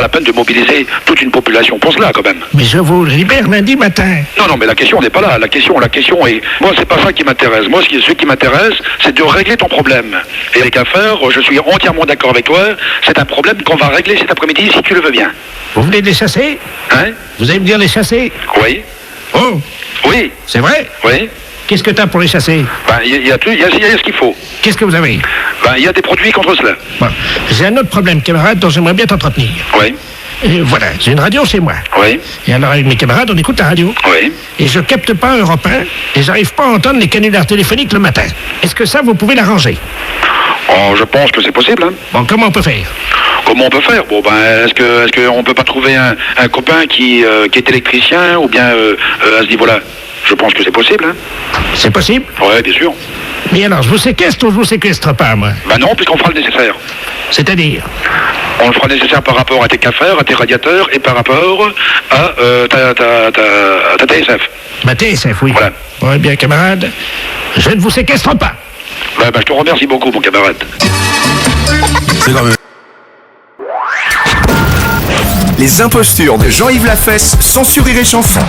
[SPEAKER 10] la peine de mobiliser toute une population pour cela quand même.
[SPEAKER 9] Mais je vous libère lundi matin.
[SPEAKER 10] Non mais la question n'est pas là. La question est, moi c'est pas ça qui m'intéresse. Moi ce qui m'intéresse, c'est de régler ton problème. Et avec affaire, je suis entièrement d'accord avec toi. C'est un problème qu'on va régler cet après-midi si tu le veux bien.
[SPEAKER 9] Vous voulez les chasser?
[SPEAKER 10] Hein?
[SPEAKER 9] Vous allez me dire les chasser?
[SPEAKER 10] Oui.
[SPEAKER 9] Oh.
[SPEAKER 10] Oui.
[SPEAKER 9] C'est vrai?
[SPEAKER 10] Oui.
[SPEAKER 9] Qu'est-ce que t'as pour les chasser?
[SPEAKER 10] Ben, il y a ce qu'il faut.
[SPEAKER 9] Qu'est-ce que vous avez?
[SPEAKER 10] Ben, il y a des produits contre cela.
[SPEAKER 9] Bon. J'ai un autre problème, camarade, dont j'aimerais bien t'entretenir.
[SPEAKER 10] Oui.
[SPEAKER 9] Et voilà, j'ai une radio chez moi.
[SPEAKER 10] Oui.
[SPEAKER 9] Et alors, avec mes camarades, on écoute la radio.
[SPEAKER 10] Oui.
[SPEAKER 9] Et je capte pas Europe 1, et j'arrive pas à entendre les canulars téléphoniques le matin. Est-ce que ça, vous pouvez l'arranger?
[SPEAKER 10] Oh, je pense que c'est possible, hein.
[SPEAKER 9] Bon, comment on peut faire?
[SPEAKER 10] Comment on peut faire? Bon, ben, est-ce qu'on peut pas trouver un copain qui est électricien, ou bien à ce niveau-là? Je pense que c'est possible, hein.
[SPEAKER 9] C'est possible?
[SPEAKER 10] Ouais, bien sûr.
[SPEAKER 9] Mais alors, je vous séquestre ou je vous séquestre pas, moi?
[SPEAKER 10] Ben non, puisqu'on fera le nécessaire.
[SPEAKER 9] C'est-à-dire?
[SPEAKER 10] On le fera nécessaire par rapport à tes cafards, à tes radiateurs, et par rapport à ta TSF.
[SPEAKER 9] Ma TSF, oui.
[SPEAKER 10] Voilà.
[SPEAKER 9] Ouais, bien, camarade, je ne vous séquestre pas.
[SPEAKER 10] Ben, je te remercie beaucoup, mon camarade.
[SPEAKER 3] C'est quand même... Les impostures de Jean-Yves Lafesse sont sur Rire et Chanson.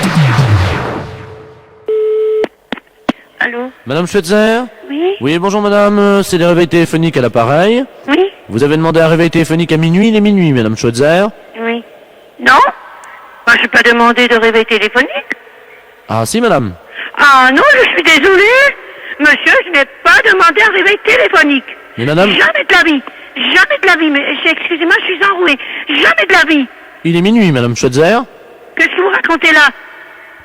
[SPEAKER 1] Allô?
[SPEAKER 2] Madame Schweitzer?
[SPEAKER 1] Oui?
[SPEAKER 2] Oui, bonjour madame, c'est les réveils téléphoniques à l'appareil.
[SPEAKER 1] Oui?
[SPEAKER 2] Vous avez demandé un réveil téléphonique à minuit, il est minuit, madame Schweitzer.
[SPEAKER 1] Oui. Non? Moi, je n'ai pas demandé de réveil téléphonique.
[SPEAKER 2] Ah si madame.
[SPEAKER 1] Ah non, je suis désolée. Monsieur, je n'ai pas demandé un réveil téléphonique.
[SPEAKER 2] Mais madame...
[SPEAKER 1] Jamais de la vie. Jamais de la vie. Mais excusez-moi, je suis enrouée. Jamais de la vie.
[SPEAKER 2] Il est minuit, madame Schweitzer.
[SPEAKER 1] Qu'est-ce que vous racontez là?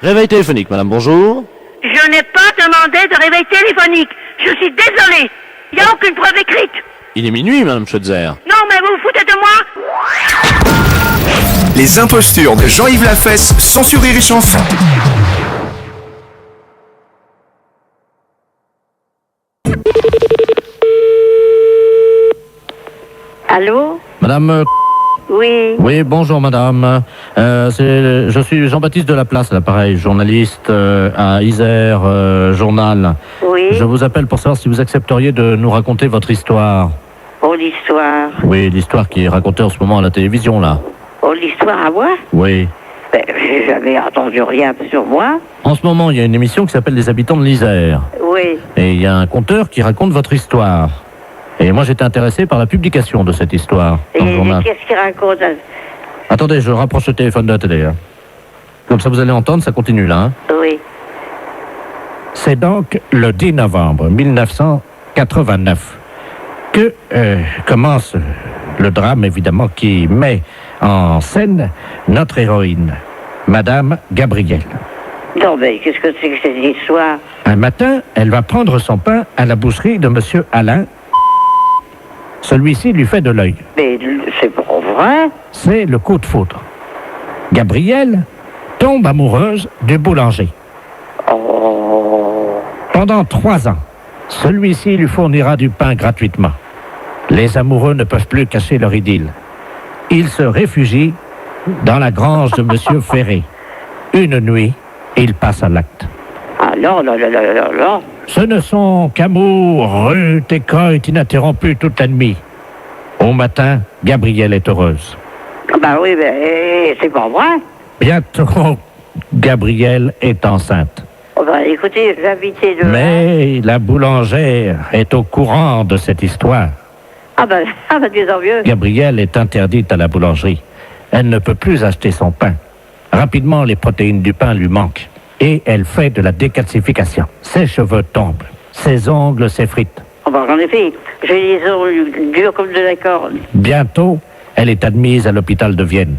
[SPEAKER 2] Réveil téléphonique, madame, bonjour.
[SPEAKER 1] Je n'ai pas demandé de réveil téléphonique. Je suis désolée. Il n'y a aucune preuve écrite.
[SPEAKER 2] Il est minuit, madame Schweitzer.
[SPEAKER 1] Non, mais vous vous foutez de moi?
[SPEAKER 3] Les impostures de Jean-Yves Lafesse sont sur Rire et Chanson.
[SPEAKER 5] Allô?
[SPEAKER 2] Madame...
[SPEAKER 5] Oui.
[SPEAKER 2] Oui, bonjour madame. Je suis Jean-Baptiste Delaplace, l'appareil, journaliste à Isère Journal.
[SPEAKER 5] Oui.
[SPEAKER 2] Je vous appelle pour savoir si vous accepteriez de nous raconter votre histoire.
[SPEAKER 5] Oh, l'histoire.
[SPEAKER 2] Oui, l'histoire qui est racontée en ce moment à la télévision, là.
[SPEAKER 5] Oh, l'histoire à moi?
[SPEAKER 2] Oui.
[SPEAKER 5] Ben, j'ai jamais entendu rien sur moi.
[SPEAKER 2] En ce moment, il y a une émission qui s'appelle Les Habitants de l'Isère.
[SPEAKER 5] Oui.
[SPEAKER 2] Et il y a un conteur qui raconte votre histoire. Et moi, j'étais intéressé par la publication de cette histoire dans le journal.
[SPEAKER 5] Et qu'est-ce qu'il raconte?
[SPEAKER 2] Attendez, je rapproche le téléphone de la télé. Hein. Comme ça, vous allez entendre, ça continue là. Hein.
[SPEAKER 5] Oui.
[SPEAKER 9] C'est donc le 10 novembre 1989 que commence le drame, évidemment, qui met en scène notre héroïne, Madame Gabrielle.
[SPEAKER 5] Non, mais qu'est-ce que c'est que cette histoire?
[SPEAKER 9] Un matin, elle va prendre son pain à la boucherie de Monsieur Alain. Celui-ci lui fait de l'œil.
[SPEAKER 5] Mais c'est pas vrai.
[SPEAKER 9] C'est le coup de foudre. Gabrielle tombe amoureuse du boulanger.
[SPEAKER 5] Oh.
[SPEAKER 9] Pendant 3 ans, celui-ci lui fournira du pain gratuitement. Les amoureux ne peuvent plus cacher leur idylle. Ils se réfugient dans la grange de Monsieur Ferré. Une nuit, ils passent à l'acte.
[SPEAKER 5] Ah non, non, non, non, non, non.
[SPEAKER 9] Ce ne sont qu'amour, rut et coït ininterrompu toute la nuit. Au matin, Gabrielle est heureuse.
[SPEAKER 5] Bah oui, mais c'est pas vrai.
[SPEAKER 9] Bientôt, Gabrielle est enceinte.
[SPEAKER 5] Oh bah écoutez, j'habitais de...
[SPEAKER 9] Mais la boulangère est au courant de cette histoire.
[SPEAKER 5] Ah bah de mieux en mieux.
[SPEAKER 9] Gabrielle est interdite à la boulangerie. Elle ne peut plus acheter son pain. Rapidement, les protéines du pain lui manquent. Et elle fait de la décalcification. Ses cheveux tombent. Ses ongles s'effritent.
[SPEAKER 5] Oh bah en effet, j'ai les ongles durs comme de la corde.
[SPEAKER 9] Bientôt, elle est admise à l'hôpital de Vienne.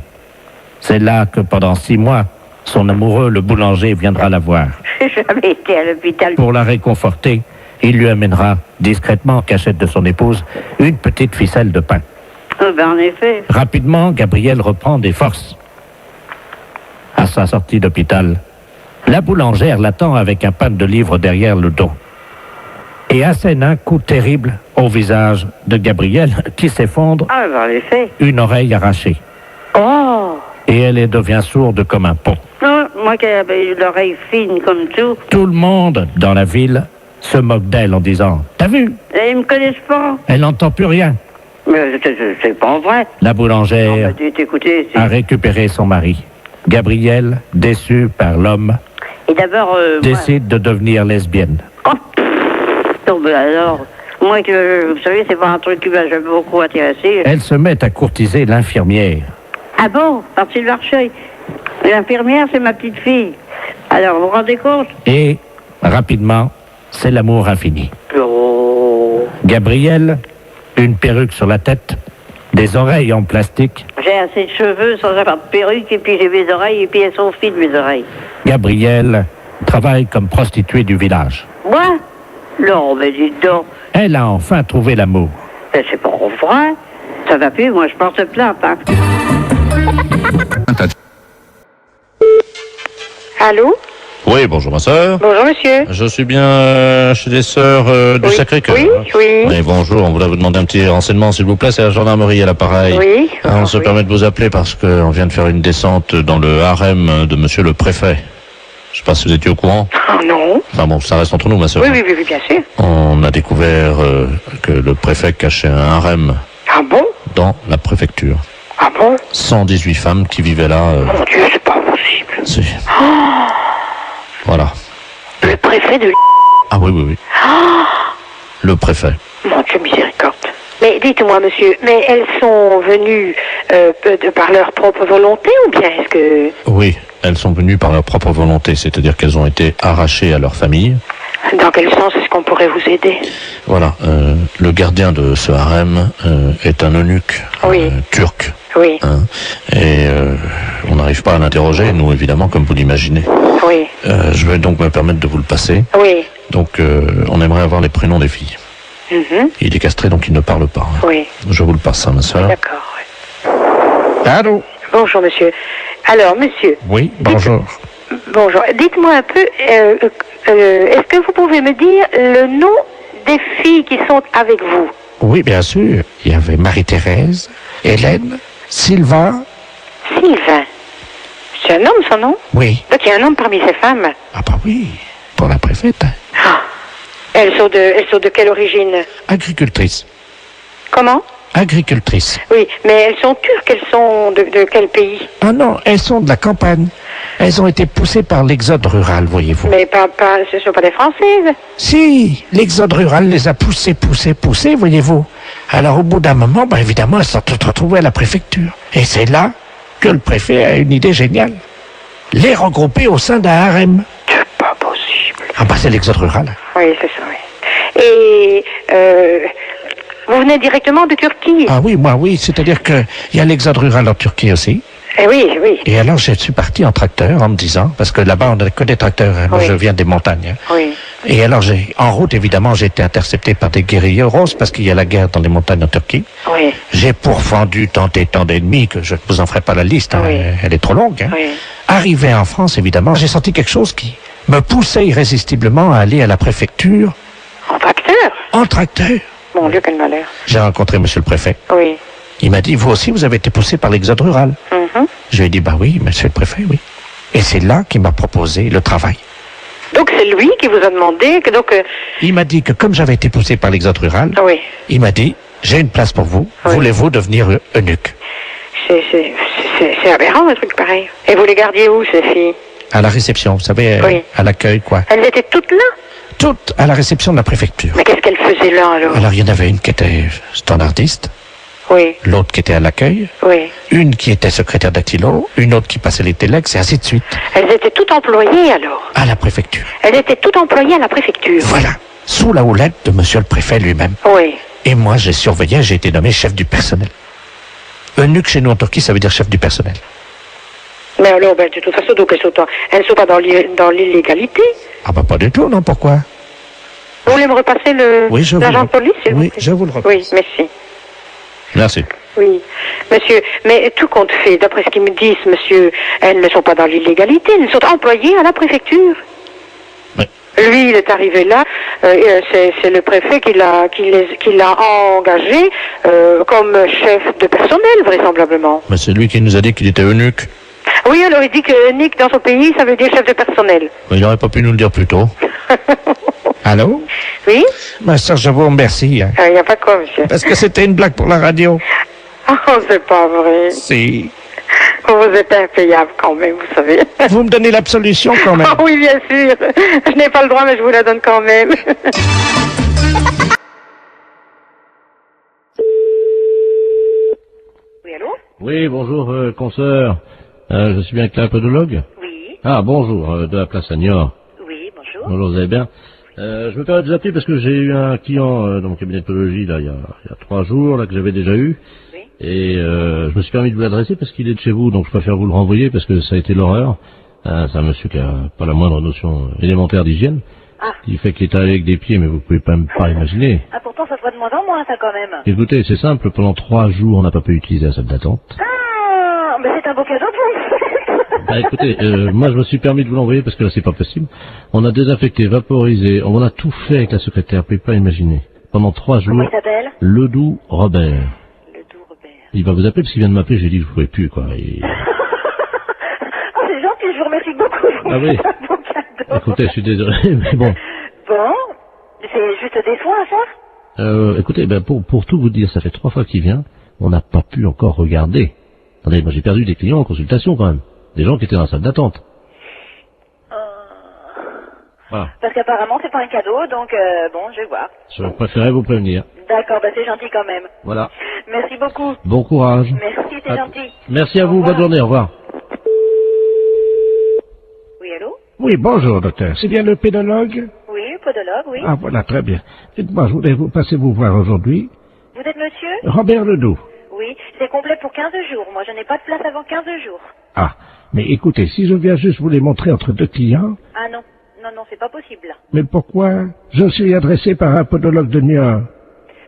[SPEAKER 9] C'est là que pendant 6 mois, son amoureux, le boulanger, viendra la voir.
[SPEAKER 5] J'ai jamais été à l'hôpital.
[SPEAKER 9] Pour la réconforter, il lui amènera, discrètement en cachette de son épouse, une petite ficelle de pain.
[SPEAKER 5] Oh ben en effet.
[SPEAKER 9] Rapidement, Gabrielle reprend des forces. À sa sortie d'hôpital, la boulangère l'attend avec un pain de livres derrière le dos. Et assène un coup terrible au visage de Gabrielle qui s'effondre,
[SPEAKER 5] Ah ben en effet.
[SPEAKER 9] une oreille arrachée.
[SPEAKER 5] Oh
[SPEAKER 9] Et elle devient sourde comme un pont.
[SPEAKER 5] non, moi qui avais l'oreille fine comme tout.
[SPEAKER 9] Tout le monde dans la ville se moque d'elle en disant « T'as vu ?
[SPEAKER 5] Et ils me connaissent pas.
[SPEAKER 9] Elle n'entend plus rien. »
[SPEAKER 5] Mais c'est pas vrai.
[SPEAKER 9] La
[SPEAKER 5] Non,
[SPEAKER 9] boulangère
[SPEAKER 5] mais écoutez, c'est...
[SPEAKER 9] a récupéré son mari. Gabrielle, déçue par l'homme,
[SPEAKER 5] Et d'abord, moi...
[SPEAKER 9] décide de devenir lesbienne.
[SPEAKER 5] Oh, non, mais alors, moi, vous savez, c'est pas un truc qui m'a jamais beaucoup intéressé.
[SPEAKER 9] Elle se met à courtiser l'infirmière.
[SPEAKER 5] Ah bon, parti de Marseille. L'infirmière, c'est ma petite fille. Alors, vous vous rendez compte?
[SPEAKER 9] Et, rapidement, c'est l'amour infini.
[SPEAKER 5] Oh.
[SPEAKER 9] Gabrielle, une perruque sur la tête, des oreilles en plastique.
[SPEAKER 5] J'ai assez de cheveux sans avoir de perruque, et puis j'ai mes oreilles, et puis elles sont fines, mes oreilles.
[SPEAKER 9] Gabrielle travaille comme prostituée du village.
[SPEAKER 5] Moi? Non, mais dites donc.
[SPEAKER 9] Elle a enfin trouvé l'amour.
[SPEAKER 5] Ben, c'est pas vrai. Ça va plus, moi, je porte plainte, hein.
[SPEAKER 1] Allô?
[SPEAKER 2] Oui, bonjour ma sœur.
[SPEAKER 1] Bonjour, monsieur.
[SPEAKER 2] Je suis bien chez les sœurs du
[SPEAKER 1] Oui.
[SPEAKER 2] Sacré-Cœur.
[SPEAKER 1] Oui, oui.
[SPEAKER 2] Oui, bonjour, on voulait vous demander un petit renseignement, s'il vous plaît, c'est la gendarmerie à l'appareil.
[SPEAKER 1] Oui.
[SPEAKER 2] On se
[SPEAKER 1] Oui.
[SPEAKER 2] permet de vous appeler parce qu'on vient de faire une descente dans le harem de monsieur le préfet. Je sais pas si vous étiez au courant.
[SPEAKER 1] Oh non.
[SPEAKER 2] Enfin bon, ça reste entre nous, ma sœur.
[SPEAKER 1] Oui, bien sûr.
[SPEAKER 2] On a découvert que le préfet cachait un harem
[SPEAKER 1] Ah bon?
[SPEAKER 2] dans la préfecture.
[SPEAKER 1] Ah bon?
[SPEAKER 2] 118 femmes qui vivaient là.
[SPEAKER 1] Mon Dieu, c'est pas possible.
[SPEAKER 2] C'est- Voilà.
[SPEAKER 1] Le préfet de...
[SPEAKER 2] Ah oui. Le préfet.
[SPEAKER 1] Mon Dieu, miséricorde. Mais dites-moi, monsieur, mais elles sont venues par leur propre volonté ou bien est-ce que...
[SPEAKER 2] Oui, elles sont venues par leur propre volonté, c'est-à-dire qu'elles ont été arrachées à leur famille.
[SPEAKER 1] Dans quel sens est-ce qu'on pourrait vous aider?
[SPEAKER 2] Voilà, le gardien de ce harem est un eunuque
[SPEAKER 1] Oui.
[SPEAKER 2] turc.
[SPEAKER 1] Oui,
[SPEAKER 2] Hein, et on n'arrive pas à l'interroger, nous évidemment, comme vous l'imaginez.
[SPEAKER 1] oui,
[SPEAKER 2] Je vais donc me permettre de vous le passer.
[SPEAKER 1] oui.
[SPEAKER 2] Donc on aimerait avoir les prénoms des filles.
[SPEAKER 1] Mhm.
[SPEAKER 2] Il est castré, donc il ne parle pas. Hein.
[SPEAKER 1] Oui,
[SPEAKER 2] Je vous le passe, hein, ma soeur.
[SPEAKER 1] d'accord. Oui.
[SPEAKER 9] Allô?
[SPEAKER 1] Bonjour, monsieur. Alors, monsieur,
[SPEAKER 9] Oui, bonjour.
[SPEAKER 1] bonjour. Dites-moi un peu, est-ce que vous pouvez me dire le nom des filles qui sont avec vous?
[SPEAKER 9] Oui, bien sûr. Il y avait Marie-Thérèse, Hélène, Sylvain.
[SPEAKER 1] Sylvain. C'est un homme, son nom?
[SPEAKER 9] Oui.
[SPEAKER 1] Donc il y a un homme parmi ces femmes.
[SPEAKER 9] Ah bah oui, pour la préfète. Hein.
[SPEAKER 1] Ah. Elles sont de quelle origine?
[SPEAKER 9] Agricultrice.
[SPEAKER 1] Comment?
[SPEAKER 9] Agricultrice.
[SPEAKER 1] Oui, mais elles sont turques, elles sont de quel pays?
[SPEAKER 9] Ah non, elles sont de la campagne. Elles ont été poussées par l'exode rural, voyez-vous.
[SPEAKER 1] Mais ce ne sont pas des Françaises.
[SPEAKER 9] Si, l'exode rural les a poussées, voyez-vous. Alors au bout d'un moment, bah, évidemment, elles sont toutes retrouvées à la préfecture. Et c'est là que le préfet a une idée géniale. Les regrouper au sein d'un harem.
[SPEAKER 1] C'est pas possible.
[SPEAKER 9] Ah bah c'est l'exode rural.
[SPEAKER 1] Oui, c'est ça, oui. Et vous venez directement de Turquie?
[SPEAKER 9] Ah oui, moi oui, c'est-à-dire qu'il y a l'exode rural en Turquie aussi.
[SPEAKER 1] Eh oui, oui.
[SPEAKER 9] Et alors je suis parti en tracteur en me disant, parce que là-bas on n'a que des tracteurs, hein. Moi
[SPEAKER 1] Oui.
[SPEAKER 9] je viens des montagnes. Hein.
[SPEAKER 1] Oui.
[SPEAKER 9] Et alors en route évidemment j'ai été intercepté par des guerrilleros parce qu'il y a la guerre dans les montagnes en Turquie.
[SPEAKER 1] Oui.
[SPEAKER 9] J'ai pourfendu tant d'ennemis que je ne vous en ferai pas la liste, hein.
[SPEAKER 1] Oui.
[SPEAKER 9] Elle est trop longue. Hein.
[SPEAKER 1] Oui.
[SPEAKER 9] Arrivé en France évidemment, j'ai senti quelque chose qui me poussait irrésistiblement à aller à la préfecture
[SPEAKER 1] En tracteur?
[SPEAKER 9] en tracteur.
[SPEAKER 1] Mon Dieu, quel malheur.
[SPEAKER 9] J'ai rencontré monsieur le préfet.
[SPEAKER 1] Oui.
[SPEAKER 9] Il m'a dit, vous aussi vous avez été poussé par l'exode rural.
[SPEAKER 1] Mhm.
[SPEAKER 9] Je lui ai dit, bah oui, monsieur le préfet, oui. Et c'est là qu'il m'a proposé le travail.
[SPEAKER 1] Donc c'est lui qui vous a demandé que donc...
[SPEAKER 9] Il m'a dit que comme j'avais été poussé par l'exode rural,
[SPEAKER 1] Oui.
[SPEAKER 9] il m'a dit, j'ai une place pour vous.
[SPEAKER 5] Oui.
[SPEAKER 9] Voulez-vous devenir eunuque?
[SPEAKER 5] C'est aberrant, un truc pareil. Et vous les gardiez où, ces filles?
[SPEAKER 9] À la réception, vous savez,
[SPEAKER 5] Oui.
[SPEAKER 9] à l'accueil, quoi.
[SPEAKER 5] Elles étaient toutes là?
[SPEAKER 9] Toutes à la réception de la préfecture.
[SPEAKER 5] Mais qu'est-ce qu'elles faisaient là, alors?
[SPEAKER 9] Alors, il y en avait une qui était standardiste,
[SPEAKER 5] Oui,
[SPEAKER 9] l'autre qui était à l'accueil,
[SPEAKER 5] oui.
[SPEAKER 9] une qui était secrétaire dactylo, une autre qui passait les téléx, et ainsi de suite.
[SPEAKER 5] Elles étaient toutes employées, alors?
[SPEAKER 9] À la préfecture.
[SPEAKER 5] Elles étaient toutes employées à la préfecture?
[SPEAKER 9] Voilà. Sous la houlette de monsieur le préfet lui-même.
[SPEAKER 5] Oui.
[SPEAKER 9] Et moi, j'ai surveillé, j'ai été nommé chef du personnel. Eunuque chez nous en Turquie, ça veut dire chef du personnel.
[SPEAKER 5] Mais alors, ben, de toute façon, donc, elles ne sont pas dans l'illégalité.
[SPEAKER 9] Ah bah pas du tout, non, pourquoi?
[SPEAKER 5] Vous voulez me repasser
[SPEAKER 9] Oui, je vous
[SPEAKER 5] l'agent
[SPEAKER 9] le-
[SPEAKER 5] de police, s'il vous
[SPEAKER 9] Oui,
[SPEAKER 5] plaît?
[SPEAKER 9] je vous le repasse.
[SPEAKER 5] Oui, merci.
[SPEAKER 2] Merci.
[SPEAKER 5] Oui, monsieur, mais tout compte fait, d'après ce qu'ils me disent, monsieur, elles ne sont pas dans l'illégalité, elles sont employées à la préfecture.
[SPEAKER 2] Oui.
[SPEAKER 5] Lui, il est arrivé là, c'est le préfet qui l'a engagé comme chef de personnel, vraisemblablement.
[SPEAKER 2] Mais c'est lui qui nous a dit qu'il était eunuque.
[SPEAKER 5] Oui, alors il dit que Nick, dans son pays, ça veut dire chef de personnel.
[SPEAKER 2] Il n'aurait pas pu nous le dire plus tôt.
[SPEAKER 9] Allô?
[SPEAKER 5] Oui?
[SPEAKER 9] Ma sœur, je vous remercie. Hein,
[SPEAKER 5] Il n'y a pas de quoi, monsieur.
[SPEAKER 9] parce que c'était une blague pour la radio.
[SPEAKER 5] Oh, c'est pas vrai.
[SPEAKER 9] Si.
[SPEAKER 5] Vous êtes impayable quand même, vous savez.
[SPEAKER 9] Vous me donnez l'absolution quand même.
[SPEAKER 5] Ah oui, bien sûr. Je n'ai pas le droit, mais je vous la donne quand même. Oui, allô?
[SPEAKER 2] Oui, bonjour, consoeur. Je suis bien avec la podologue?
[SPEAKER 5] Oui,
[SPEAKER 2] Ah, bonjour, de la place à Niort.
[SPEAKER 5] oui, bonjour.
[SPEAKER 2] Bonjour, vous allez bien? Je me permets de vous appeler parce que j'ai eu un client dans mon cabinet de podologie, là, il y a 3 jours, là, que j'avais déjà eu.
[SPEAKER 5] Oui.
[SPEAKER 2] Et je me suis permis de vous l'adresser parce qu'il est de chez vous, donc je préfère vous le renvoyer parce que ça a été l'horreur. C'est un monsieur qui a pas la moindre notion élémentaire d'hygiène.
[SPEAKER 5] Ah.
[SPEAKER 2] Il fait qu'il est allé avec des pieds, mais vous pouvez pas imaginer.
[SPEAKER 5] Ah, pourtant, ça se voit de moins en moins, ça, quand même.
[SPEAKER 2] Écoutez, c'est simple, pendant 3 jours, on n'a pas pu utiliser la salle d'attente.
[SPEAKER 5] Ah, mais c'est un beau cadeau pour vous.
[SPEAKER 2] Bah écoutez, moi je me suis permis de vous l'envoyer parce que là c'est pas possible. On a désinfecté, vaporisé, on a tout fait avec la secrétaire, vous pouvez pas imaginer. Pendant 3 jours,
[SPEAKER 5] Comment il s'appelle?
[SPEAKER 2] Ledoux Robert.
[SPEAKER 5] Ledoux Robert.
[SPEAKER 2] Il va vous appeler parce qu'il vient de m'appeler, j'ai dit que je pouvais plus quoi. Et...
[SPEAKER 5] Oh, c'est gentil, je vous remercie beaucoup.
[SPEAKER 2] Ah oui.
[SPEAKER 5] C'est un beau cadeau.
[SPEAKER 2] Écoutez, je suis désolé, mais bon.
[SPEAKER 5] Bon, c'est juste des soins à faire?
[SPEAKER 2] Écoutez, ben pour tout vous dire, ça fait 3 fois qu'il vient, on n'a pas pu encore regarder. Attendez, moi j'ai perdu des clients en consultation quand même. Des gens qui étaient dans la salle d'attente. Voilà.
[SPEAKER 5] Parce qu'apparemment, c'est pas un cadeau, donc bon, je vais voir.
[SPEAKER 2] Je préférais vous prévenir.
[SPEAKER 5] D'accord, bah c'est gentil quand même.
[SPEAKER 2] Voilà.
[SPEAKER 5] Merci beaucoup.
[SPEAKER 2] Bon courage.
[SPEAKER 5] Merci, c'est gentil.
[SPEAKER 2] Merci à
[SPEAKER 5] Au
[SPEAKER 2] vous,
[SPEAKER 5] revoir.
[SPEAKER 2] bonne journée, au revoir.
[SPEAKER 5] Oui, allô?
[SPEAKER 9] Oui, bonjour, docteur. C'est bien le pédologue?
[SPEAKER 5] Oui, podologue, oui.
[SPEAKER 9] Ah, voilà, très bien. Dites-moi, je voulais vous passer vous voir aujourd'hui.
[SPEAKER 5] Vous êtes monsieur?
[SPEAKER 9] Robert Ledoux.
[SPEAKER 5] Oui, c'est complet pour 15 jours. Moi, je n'ai pas de place avant 15 jours.
[SPEAKER 9] Ah, mais écoutez, si je viens juste vous les montrer entre 2 clients,
[SPEAKER 5] Ah non, non, non, c'est pas possible.
[SPEAKER 9] mais pourquoi? Je suis adressé par un podologue de Niort.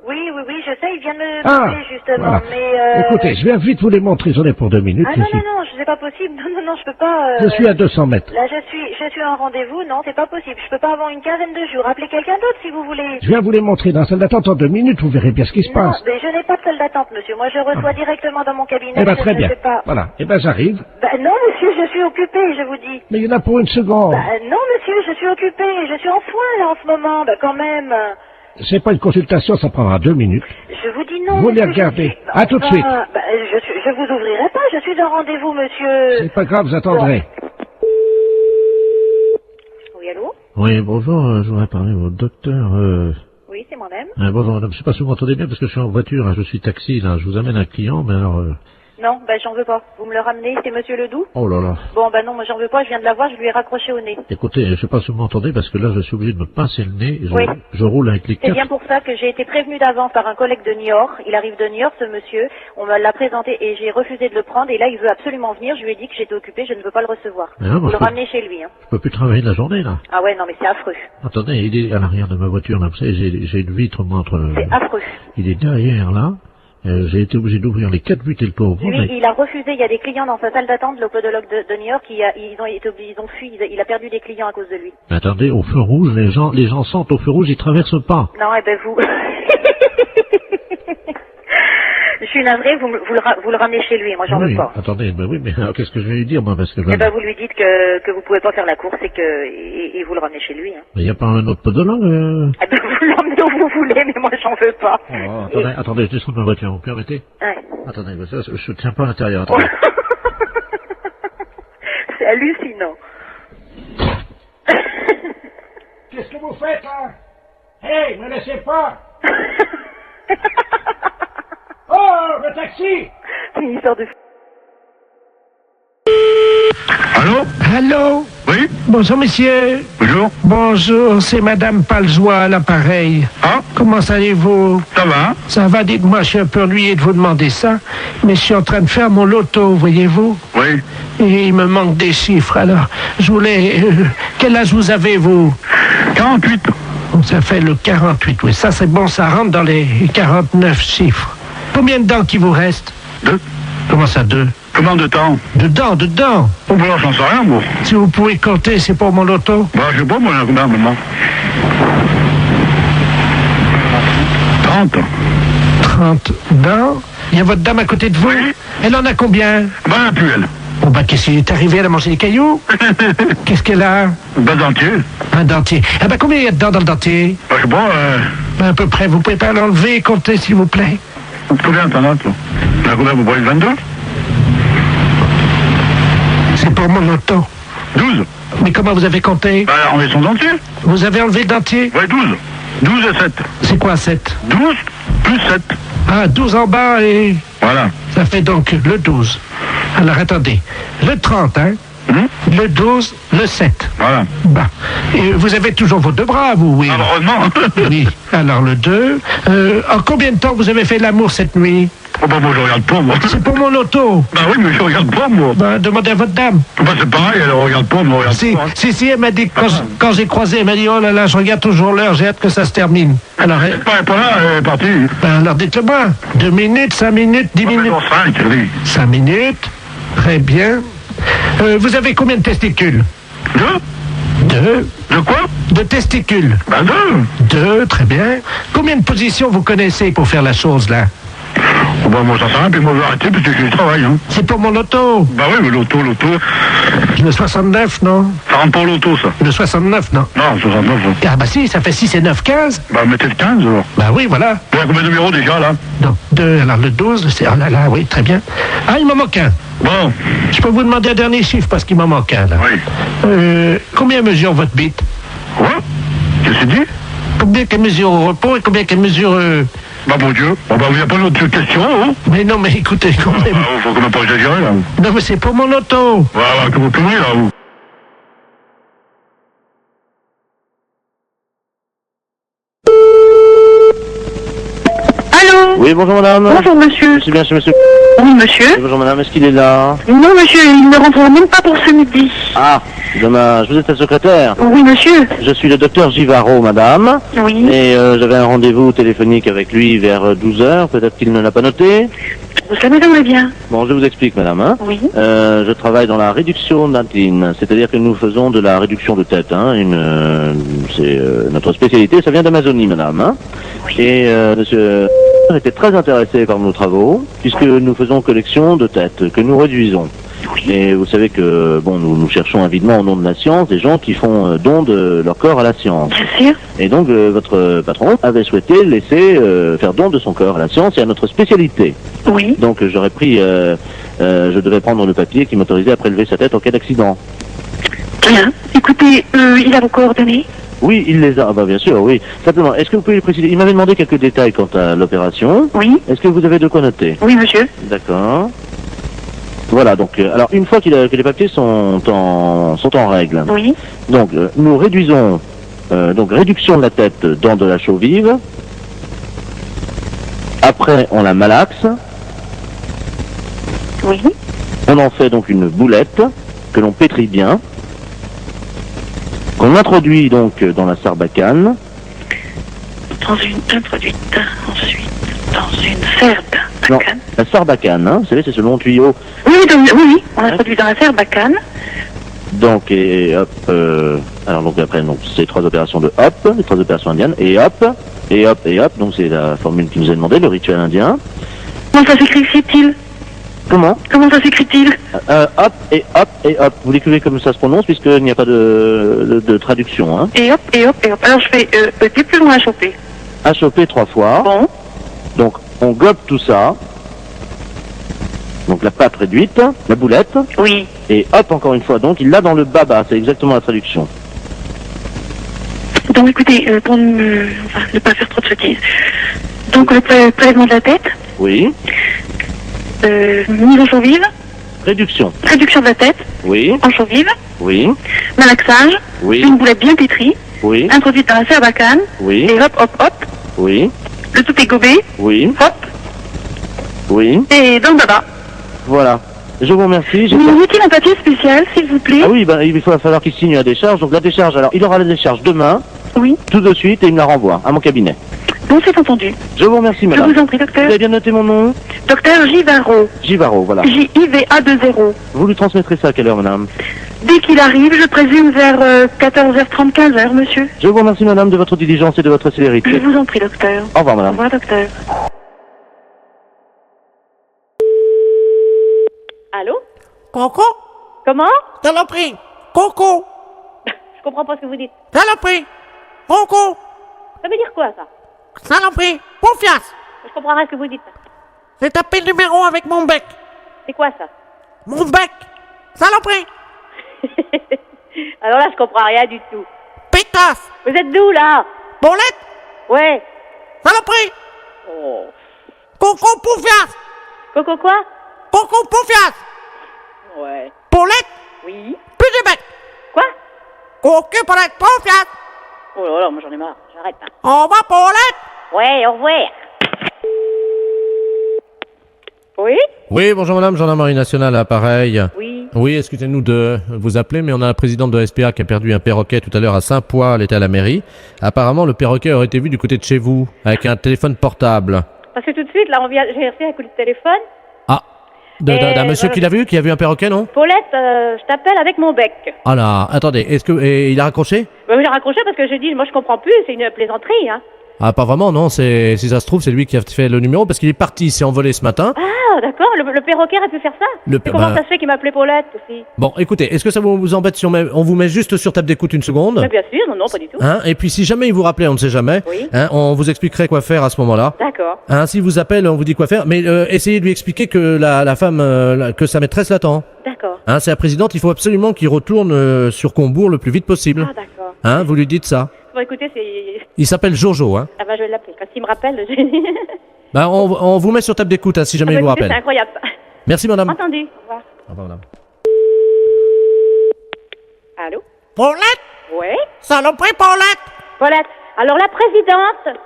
[SPEAKER 5] Oui, oui, oui, je sais, il vient de me
[SPEAKER 9] Ah,
[SPEAKER 5] appeler justement,
[SPEAKER 9] voilà.
[SPEAKER 5] mais
[SPEAKER 9] Écoutez, je viens vite vous les montrer, j'en ai pour 2 minutes
[SPEAKER 5] Ah non,
[SPEAKER 9] ici.
[SPEAKER 5] non, non, c'est pas possible. Non, non, non, je peux pas...
[SPEAKER 9] Je suis à 200 mètres.
[SPEAKER 5] Là, je suis en rendez-vous. Non, c'est pas possible. Je peux pas avoir une quinzaine de jours. Appelez quelqu'un d'autre si vous voulez.
[SPEAKER 9] Je viens vous les montrer dans la salle d'attente en 2 minutes, vous verrez bien ce qui se
[SPEAKER 5] Non,
[SPEAKER 9] passe.
[SPEAKER 5] mais je n'ai pas de salle d'attente, monsieur. Moi, je reçois directement dans mon cabinet.
[SPEAKER 9] Eh ben,
[SPEAKER 5] Je
[SPEAKER 9] très
[SPEAKER 5] ne
[SPEAKER 9] bien.
[SPEAKER 5] sais pas.
[SPEAKER 9] Voilà. Eh ben, j'arrive.
[SPEAKER 5] Ben, non, monsieur, je suis occupée, je vous dis.
[SPEAKER 9] Mais il y en a pour 1 seconde.
[SPEAKER 5] Ben, non, monsieur, je suis occupée. Je suis en soins, là, en ce moment. Ben, quand même.
[SPEAKER 9] C'est pas une consultation, ça prendra 2 minutes.
[SPEAKER 5] Je vous dis non.
[SPEAKER 9] Vous les
[SPEAKER 5] monsieur,
[SPEAKER 9] regardez.
[SPEAKER 5] je suis-
[SPEAKER 9] À tout de suite.
[SPEAKER 5] Ben, je vous ouvrirai pas. Je suis en rendez-vous, monsieur.
[SPEAKER 9] C'est pas grave, j'attendrai.
[SPEAKER 5] Oui, allô?
[SPEAKER 2] Oui, bonjour, je voudrais parler au docteur.
[SPEAKER 5] Oui, c'est moi-même.
[SPEAKER 2] Bonjour madame, je sais pas si vous m'entendez bien parce que je suis en voiture, hein, je suis taxi, là, je vous amène un client, mais alors...
[SPEAKER 5] Non, ben, j'en veux pas. Vous me le ramenez, c'est monsieur Ledoux?
[SPEAKER 2] Oh là là.
[SPEAKER 5] Bon, ben non, moi j'en veux pas, je viens de la voir, je lui ai raccroché au nez.
[SPEAKER 2] Écoutez, je sais pas si vous m'entendez parce que là, je suis obligé de me pincer le nez,
[SPEAKER 5] Oui.
[SPEAKER 2] je roule avec les
[SPEAKER 5] C'est
[SPEAKER 2] 4...
[SPEAKER 5] bien pour ça que j'ai été prévenue d'avance par un collègue de Niort. Il arrive de Niort, ce monsieur. On me l'a présenté et j'ai refusé de le prendre. Et là, il veut absolument venir. Je lui ai dit que j'étais occupée, je ne veux pas le recevoir.
[SPEAKER 2] Mais non,
[SPEAKER 5] Vous
[SPEAKER 2] moi,
[SPEAKER 5] le
[SPEAKER 2] je peux-
[SPEAKER 5] ramenez chez lui, hein.
[SPEAKER 2] Je peux plus travailler de la journée, là.
[SPEAKER 5] Ah ouais, non, mais c'est affreux.
[SPEAKER 2] Attendez, il est à l'arrière de ma voiture, là, vous savez, j'ai une vitre, moi, entre...
[SPEAKER 5] C'est affreux.
[SPEAKER 2] Il est derrière, là. J'ai été obligé d'ouvrir les 4 vitres et le pauvre.
[SPEAKER 5] Lui, il a refusé. Il y a des clients dans sa salle d'attente, le podologue de Niort, ils ont fui. Il a perdu des clients à cause de lui.
[SPEAKER 2] Mais attendez, au feu rouge, les gens sentent au feu rouge, ils traversent pas.
[SPEAKER 5] Non, eh ben vous... Je suis navrée, vous le ramenez chez lui. Moi, j'en
[SPEAKER 2] Oui,
[SPEAKER 5] veux pas.
[SPEAKER 2] attendez, ben oui, mais alors, qu'est-ce que je vais lui dire, moi, parce que...
[SPEAKER 5] Eh ben, vous lui dites que vous pouvez pas faire la course et vous le ramenez chez lui, hein.
[SPEAKER 2] Il n'y a pas un autre podologue
[SPEAKER 5] Eh ben, vous l'emmenez où vous voulez. voulez, mais moi j'en veux pas.
[SPEAKER 2] Oh, attendez, je descends de ma voiture, vous permettez?
[SPEAKER 5] Ouais.
[SPEAKER 2] Attendez, je tiens pas à l'intérieur, attendez.
[SPEAKER 5] C'est hallucinant.
[SPEAKER 4] Qu'est-ce que vous faites, là? Hey, me laissez pas! Oh, le taxi!
[SPEAKER 5] C'est une histoire de...
[SPEAKER 9] Allô? Allô?
[SPEAKER 10] Oui?
[SPEAKER 9] Bonjour, monsieur.
[SPEAKER 10] Bonjour.
[SPEAKER 9] Bonjour, c'est Madame Paljoie à l'appareil.
[SPEAKER 10] Ah?
[SPEAKER 9] Comment allez-vous?
[SPEAKER 10] Ça va?
[SPEAKER 9] Ça va, dites-moi, je suis un peu ennuyé de vous demander ça, mais je suis en train de faire mon loto, voyez-vous?
[SPEAKER 10] Oui.
[SPEAKER 9] Et il me manque des chiffres, alors je voulais... quel âge vous avez, vous?
[SPEAKER 10] 48.
[SPEAKER 9] Ça fait le 48, oui. Ça, c'est bon, ça rentre dans les 49 chiffres. Combien de dents qui vous reste?
[SPEAKER 10] 2.
[SPEAKER 9] Comment ça, 2?
[SPEAKER 10] Combien de temps?
[SPEAKER 9] Dedans.
[SPEAKER 10] Oh, bah, j'en sais rien, moi.
[SPEAKER 9] Si vous pouvez compter, c'est pour mon loto.
[SPEAKER 10] Bah, je sais pas, moi, combien maintenant? 30.
[SPEAKER 9] 30 dents. Il y a votre dame à côté de vous?
[SPEAKER 10] Oui.
[SPEAKER 9] Elle en a combien?
[SPEAKER 10] Bah, elle a plus, elle.
[SPEAKER 9] Bon, bah, qu'est-ce qui est arrivé? Elle a mangé des cailloux? Qu'est-ce qu'elle a?
[SPEAKER 10] Bah, dentier.
[SPEAKER 9] Un dentier. Ah, bah, combien il y a de dents dans le dentier?
[SPEAKER 10] Bah, je sais pas,
[SPEAKER 9] Bah, à peu près. Vous pouvez pas l'enlever et compter, s'il vous plaît?
[SPEAKER 10] combien t'en as, toi? T'en as combien, vous prenez 22?
[SPEAKER 9] C'est pour mon loto.
[SPEAKER 10] 12.
[SPEAKER 9] Mais comment vous avez compté?
[SPEAKER 10] Bah, on met son dentier.
[SPEAKER 9] Vous avez enlevé le dentier?
[SPEAKER 10] Ouais, 12. 12 et 7.
[SPEAKER 9] C'est quoi, 7?
[SPEAKER 10] 12 plus 7.
[SPEAKER 9] Ah, 12 en bas et...
[SPEAKER 10] Voilà.
[SPEAKER 9] Ça fait donc le 12. Alors, attendez. Le 30, hein? Le 12, le 7.
[SPEAKER 10] Voilà.
[SPEAKER 9] Bah. Et vous avez toujours vos deux bras, vous, oui?
[SPEAKER 10] Heureusement.
[SPEAKER 9] Oui. Alors, le 2. En combien de temps vous avez fait l'amour cette nuit?
[SPEAKER 10] Oh, bah, moi, je regarde pas, moi.
[SPEAKER 9] C'est pour mon loto.
[SPEAKER 10] Bah oui, mais je regarde pas, moi.
[SPEAKER 9] Bah, demandez à votre dame.
[SPEAKER 10] Bah, c'est pareil, elle regarde pas, moi, regarde
[SPEAKER 9] Si,
[SPEAKER 10] pas. Hein.
[SPEAKER 9] si, elle m'a dit que quand j'ai croisé, elle m'a dit, oh là là, je regarde toujours l'heure, j'ai hâte que ça se termine. Alors,
[SPEAKER 10] Elle est pas là, elle est partie.
[SPEAKER 9] ben, alors dites-le-moi. 2 minutes, 5 minutes, 10 minutes.
[SPEAKER 10] 5, oui.
[SPEAKER 9] 5 minutes. Très bien. Vous avez combien de testicules?
[SPEAKER 10] 2?
[SPEAKER 9] 2.
[SPEAKER 10] De quoi?
[SPEAKER 9] De testicules?
[SPEAKER 10] Bah, 2.
[SPEAKER 9] 2, très bien. Combien de positions vous connaissez pour faire la chose, là?
[SPEAKER 10] Oh, bah, moi, ça sert à rien, puis moi, je vais arrêter, parce que j'ai du travail, hein.
[SPEAKER 9] C'est pour mon loto.
[SPEAKER 10] Bah oui, mais l'auto.
[SPEAKER 9] Le 69, non?
[SPEAKER 10] Ça rentre pas l'auto, ça.
[SPEAKER 9] Le 69, non?
[SPEAKER 10] Non, 69, ça.
[SPEAKER 9] Ah bah si, ça fait 6 et 9, 15.
[SPEAKER 10] Bah, mettez le 15, alors.
[SPEAKER 9] Bah oui, voilà.
[SPEAKER 10] Il y a combien de numéros, déjà, là?
[SPEAKER 9] Donc, 2, alors le 12, c'est... Oh là là, oui, très bien. Ah, il m'en manque un.
[SPEAKER 10] Bon.
[SPEAKER 9] Je peux vous demander un dernier chiffre, parce qu'il m'en manque un, là.
[SPEAKER 10] Oui.
[SPEAKER 9] Combien mesure votre bite?
[SPEAKER 10] Quoi? Qu'est-ce que tu dis?
[SPEAKER 9] Combien qu'elle mesure au repos et combien qu'elle mesure...
[SPEAKER 10] Bah, mon Dieu. Bon, bah, vous n'avez pas d'autres questions, hein?
[SPEAKER 9] Mais non, mais écoutez, quand même...
[SPEAKER 10] Ah, faut qu'on n'a pas exagéré, là.
[SPEAKER 9] Non, mais c'est pour mon loto.
[SPEAKER 10] Voilà, que vous tournez, là, vous.
[SPEAKER 5] Allô?
[SPEAKER 2] Oui, bonjour madame.
[SPEAKER 5] Bonjour monsieur.
[SPEAKER 2] C'est bien chez monsieur.
[SPEAKER 5] Oui monsieur.
[SPEAKER 2] Bonjour madame, est-ce qu'il est là?
[SPEAKER 5] Non monsieur, il ne rentrera même pas pour ce midi.
[SPEAKER 2] Ah, dommage. Vous êtes sa secrétaire?
[SPEAKER 5] Oui monsieur.
[SPEAKER 2] Je suis le docteur Givaro, madame.
[SPEAKER 5] Oui.
[SPEAKER 2] Et j'avais un rendez-vous téléphonique avec lui vers 12h. Peut-être qu'il ne l'a pas noté.
[SPEAKER 5] Ça m'étonnerait bien.
[SPEAKER 2] Bon, je vous explique, madame. Hein.
[SPEAKER 5] Oui.
[SPEAKER 2] Je travaille dans la réduction d'intine, c'est-à-dire que nous faisons de la réduction de tête. Hein. C'est notre spécialité, ça vient d'Amazonie, madame. Hein.
[SPEAKER 5] Oui.
[SPEAKER 2] Et monsieur était très intéressé par nos travaux, puisque nous faisons collection de têtes, que nous réduisons.
[SPEAKER 5] Oui.
[SPEAKER 2] Et vous savez que, bon, nous cherchons avidement au nom de la science des gens qui font don de leur corps à la science.
[SPEAKER 5] Bien sûr.
[SPEAKER 2] Et donc, votre patron avait souhaité laisser faire don de son corps à la science et à notre spécialité.
[SPEAKER 5] Oui.
[SPEAKER 2] Donc, j'aurais pris, je devais prendre le papier qui m'autorisait à prélever sa tête en cas d'accident.
[SPEAKER 5] Bien. Écoutez, il a vos coordonnées?
[SPEAKER 2] Oui, il les a. Ah bah bien sûr, oui. Simplement, est-ce que vous pouvez lui préciser? Il m'avait demandé quelques détails quant à l'opération.
[SPEAKER 5] Oui.
[SPEAKER 2] Est-ce que vous avez de quoi noter?
[SPEAKER 5] Oui monsieur.
[SPEAKER 2] D'accord. Voilà, donc, alors, une fois que les papiers sont en règle,
[SPEAKER 5] Oui.
[SPEAKER 2] donc, nous réduisons, donc, réduction de la tête dans de la chaux vive. Après, on la malaxe.
[SPEAKER 5] Oui.
[SPEAKER 2] On en fait donc une boulette que l'on pétrit bien, qu'on introduit donc dans la sarbacane.
[SPEAKER 5] Introduite ensuite dans une sarbacane.
[SPEAKER 2] Non, la sarbacane, hein, vous savez, c'est ce long tuyau.
[SPEAKER 5] Oui, oui, on introduit dans la sarbacane.
[SPEAKER 2] Donc, et hop, alors donc après, donc, c'est 3 opérations de hop, les 3 opérations indiennes, et hop, et hop, et hop, donc c'est la formule qui nous a demandé, le rituel indien.
[SPEAKER 5] Comment ça s'écrit-il?
[SPEAKER 2] Comment?
[SPEAKER 5] Comment ça s'écrit-il?
[SPEAKER 2] Hop, et hop, et hop. Vous l'écrivez comme ça se prononce, puisqu'il n'y a pas de traduction, hein.
[SPEAKER 5] Et hop, et hop, et hop. Alors je fais des plus loin à choper.
[SPEAKER 11] à choper 3 fois.
[SPEAKER 5] Bon.
[SPEAKER 11] Donc, on gobe tout ça. Donc, la pâte réduite, la boulette.
[SPEAKER 5] Oui.
[SPEAKER 11] Et hop, encore une fois. Donc, il l'a dans le baba. C'est exactement la traduction.
[SPEAKER 5] Donc écoutez, pour ne pas faire trop de sottises. Donc le prélèvement de la tête.
[SPEAKER 11] Oui.
[SPEAKER 5] Mise en chaux vive.
[SPEAKER 11] Réduction.
[SPEAKER 5] Réduction de la tête.
[SPEAKER 11] Oui.
[SPEAKER 5] En chaux vive.
[SPEAKER 11] Oui.
[SPEAKER 5] Malaxage.
[SPEAKER 11] Oui.
[SPEAKER 5] Une boulette bien pétrie.
[SPEAKER 11] Oui.
[SPEAKER 5] Introduite dans la sarbacane.
[SPEAKER 11] Oui.
[SPEAKER 5] Et hop, hop, hop.
[SPEAKER 11] Oui.
[SPEAKER 5] Le tout est gobé.
[SPEAKER 11] Oui.
[SPEAKER 5] Hop.
[SPEAKER 11] Oui.
[SPEAKER 5] Et dans le baba.
[SPEAKER 11] Voilà. Je vous remercie.
[SPEAKER 5] Il nous faut-il un papier spécial, s'il vous plaît?
[SPEAKER 11] Ah oui, ben, il va falloir qu'il signe la décharge. Donc la décharge, alors, il aura la décharge demain.
[SPEAKER 5] Oui.
[SPEAKER 11] Tout de suite et il me la renvoie à mon cabinet.
[SPEAKER 5] Bon, c'est entendu.
[SPEAKER 11] Je vous remercie, madame.
[SPEAKER 5] Je vous en prie, docteur.
[SPEAKER 11] Vous avez bien noté mon nom?
[SPEAKER 5] Docteur Givaro.
[SPEAKER 11] Givaro, voilà.
[SPEAKER 5] J-I-V-A-2-0.
[SPEAKER 11] Vous lui transmettrez ça à quelle heure, madame?
[SPEAKER 5] Dès qu'il arrive, je présume vers 14h30, 15h, monsieur.
[SPEAKER 11] Je vous remercie, madame, de votre diligence et de votre célérité.
[SPEAKER 5] Je vous en prie, docteur.
[SPEAKER 11] Au revoir, madame.
[SPEAKER 5] Au revoir, docteur.
[SPEAKER 12] Allô?
[SPEAKER 13] Coco?
[SPEAKER 12] Comment?
[SPEAKER 13] Saloperie! Coco!
[SPEAKER 12] Je comprends pas ce que vous dites.
[SPEAKER 13] Saloperie! Coco!
[SPEAKER 12] Ça veut dire quoi, ça?
[SPEAKER 13] Saloperie! Confiance!
[SPEAKER 12] Je comprends rien ce que vous dites.
[SPEAKER 13] J'ai tapé le numéro avec mon bec.
[SPEAKER 12] C'est quoi, ça?
[SPEAKER 13] Mon bec! Saloperie!
[SPEAKER 12] Alors là, je comprends rien du tout.
[SPEAKER 13] Pétasse!
[SPEAKER 12] Vous êtes d'où, là?
[SPEAKER 13] Bolette!
[SPEAKER 12] Ouais.
[SPEAKER 13] Saloperie!
[SPEAKER 12] Oh.
[SPEAKER 13] Coco Poufias!
[SPEAKER 12] Coco quoi?
[SPEAKER 13] Coco Poufias!
[SPEAKER 12] Ouais.
[SPEAKER 13] Paulette!
[SPEAKER 12] Oui.
[SPEAKER 13] Plus de bec!
[SPEAKER 12] Quoi?
[SPEAKER 13] Coco Paulette Poufias!
[SPEAKER 12] Oh là là, moi j'en ai marre. J'arrête, hein.
[SPEAKER 13] Au revoir, Paulette!
[SPEAKER 12] Ouais, au revoir. Oui?
[SPEAKER 2] Oui, bonjour madame, gendarmerie nationale à l'appareil.
[SPEAKER 12] Oui.
[SPEAKER 2] Oui, excusez-nous de vous appeler, mais on a la présidente de SPA qui a perdu un perroquet tout à l'heure à Saint-Poix, elle était à la mairie. Apparemment, le perroquet aurait été vu du côté de chez vous, avec un téléphone portable.
[SPEAKER 12] Parce que tout de suite, là, j'ai reçu un coup de téléphone.
[SPEAKER 2] Ah, d'un monsieur qui a vu un perroquet, non?
[SPEAKER 12] Paulette, je t'appelle avec mon bec.
[SPEAKER 2] Ah là, attendez, et il a raccroché?
[SPEAKER 12] J'ai raccroché parce que j'ai dit, moi je comprends plus, c'est une plaisanterie, hein.
[SPEAKER 2] Ah, pas vraiment, non, si ça se trouve, c'est lui qui a fait le numéro, parce qu'il est parti, il s'est envolé ce matin.
[SPEAKER 12] Ah, d'accord, le perroquet a pu faire ça. Comment ça se fait qu'il m'a appelé Paulette aussi?
[SPEAKER 2] Bon, écoutez, est-ce que ça vous embête si on vous met juste sur table d'écoute une seconde?
[SPEAKER 12] Mais bien sûr, non, pas du tout.
[SPEAKER 2] Hein, et puis si jamais il vous rappelait, on ne sait jamais,
[SPEAKER 12] oui.
[SPEAKER 2] Hein, on vous expliquerait quoi faire à ce moment-là.
[SPEAKER 12] D'accord.
[SPEAKER 2] Hein, s'il vous appelle, on vous dit quoi faire, mais essayez de lui expliquer que la femme, que sa maîtresse l'attend.
[SPEAKER 12] D'accord.
[SPEAKER 2] Hein, c'est la présidente, il faut absolument qu'il retourne sur Combourg le plus vite possible.
[SPEAKER 12] Ah, d'accord.
[SPEAKER 2] Hein, vous lui dites ça.
[SPEAKER 12] Bon, écoutez, c'est...
[SPEAKER 2] Il s'appelle Jojo, hein.
[SPEAKER 12] Ah bah, je vais l'appeler. Quand il me rappelle,
[SPEAKER 2] Bah, on vous met sur table d'écoute, hein, si jamais il vous rappelle.
[SPEAKER 12] C'est incroyable.
[SPEAKER 2] Merci, madame.
[SPEAKER 12] Entendu. Au revoir.
[SPEAKER 2] Au revoir, madame.
[SPEAKER 12] Allô?
[SPEAKER 13] Paulette?
[SPEAKER 12] Ouais?
[SPEAKER 13] Saloperie, Paulette!
[SPEAKER 12] Paulette, alors la présidente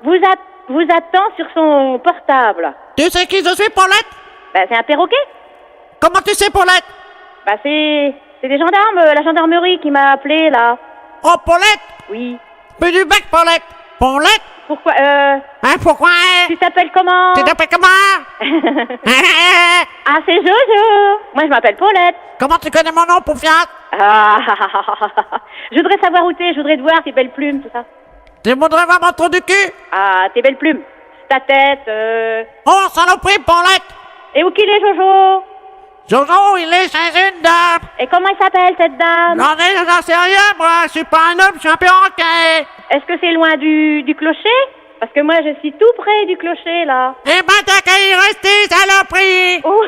[SPEAKER 12] vous attend sur son portable.
[SPEAKER 13] Tu sais qui je suis, Paulette?
[SPEAKER 12] Bah, c'est un perroquet.
[SPEAKER 13] Comment tu sais, Paulette?
[SPEAKER 12] Bah, c'est des gendarmes, la gendarmerie qui m'a appelé, là.
[SPEAKER 13] Oh, Paulette?
[SPEAKER 12] Oui.
[SPEAKER 13] Plus du bec, Paulette! Paulette?
[SPEAKER 12] Pourquoi,
[SPEAKER 13] Hein, pourquoi?
[SPEAKER 12] Tu t'appelles comment?
[SPEAKER 13] Tu t'appelles comment?
[SPEAKER 12] Ah, c'est Jojo. Moi, je m'appelle Paulette.
[SPEAKER 13] Comment tu connais mon nom, Poufias?
[SPEAKER 12] Ah, je voudrais savoir où t'es, je voudrais te voir, tes belles plumes, tout ça.
[SPEAKER 13] Tu voudrais voir mon trou du cul?
[SPEAKER 12] Ah, tes belles plumes. Ta tête,
[SPEAKER 13] Oh, saloperie, Paulette!
[SPEAKER 12] Et où qu'il est, Jojo?
[SPEAKER 13] Jojo, il est chez une dame!
[SPEAKER 12] Et comment il s'appelle, cette dame?
[SPEAKER 13] Non, mais j'en sais rien, moi, je suis pas un homme, je suis un perroquet!
[SPEAKER 12] Est-ce que c'est loin du clocher? Parce que moi, je suis tout près du clocher, là.
[SPEAKER 13] Eh ben, t'as qu'à y rester, saloperie!
[SPEAKER 12] Oh.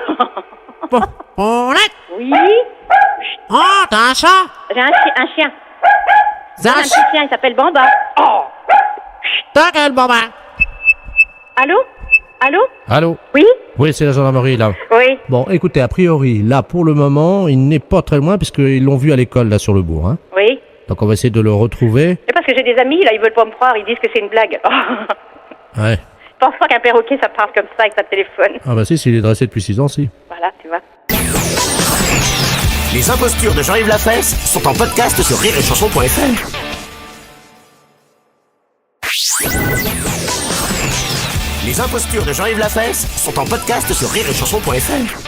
[SPEAKER 13] Paulette?
[SPEAKER 12] Oui?
[SPEAKER 13] Oh, t'as un chat?
[SPEAKER 12] J'ai un chien.
[SPEAKER 13] C'est
[SPEAKER 12] un petit chien, il s'appelle Bamba.
[SPEAKER 13] Oh! T'as quel Bamba?
[SPEAKER 12] Allô? Allô?
[SPEAKER 2] Allô?
[SPEAKER 12] Oui?
[SPEAKER 2] Oui, c'est la gendarmerie, là.
[SPEAKER 12] Oui.
[SPEAKER 2] Bon, écoutez, a priori, là, pour le moment, il n'est pas très loin, puisqu'ils l'ont vu à l'école, là, sur le bourg, hein.
[SPEAKER 12] Oui.
[SPEAKER 2] Donc, on va essayer de le retrouver.
[SPEAKER 12] C'est parce que j'ai des amis, là, ils veulent pas me croire, ils disent que c'est une blague.
[SPEAKER 2] Ouais.
[SPEAKER 12] Je pense pas qu'un perroquet, ça parle comme ça avec sa téléphone.
[SPEAKER 2] Ah bah si, s'il est dressé depuis 6 ans, si.
[SPEAKER 12] Voilà, tu vois.
[SPEAKER 3] Les impostures de Jean-Yves Lafesse sont en podcast sur rireetchanson.fr. Les impostures de Jean-Yves Lafesse sont en podcast sur rireetchanson.fr.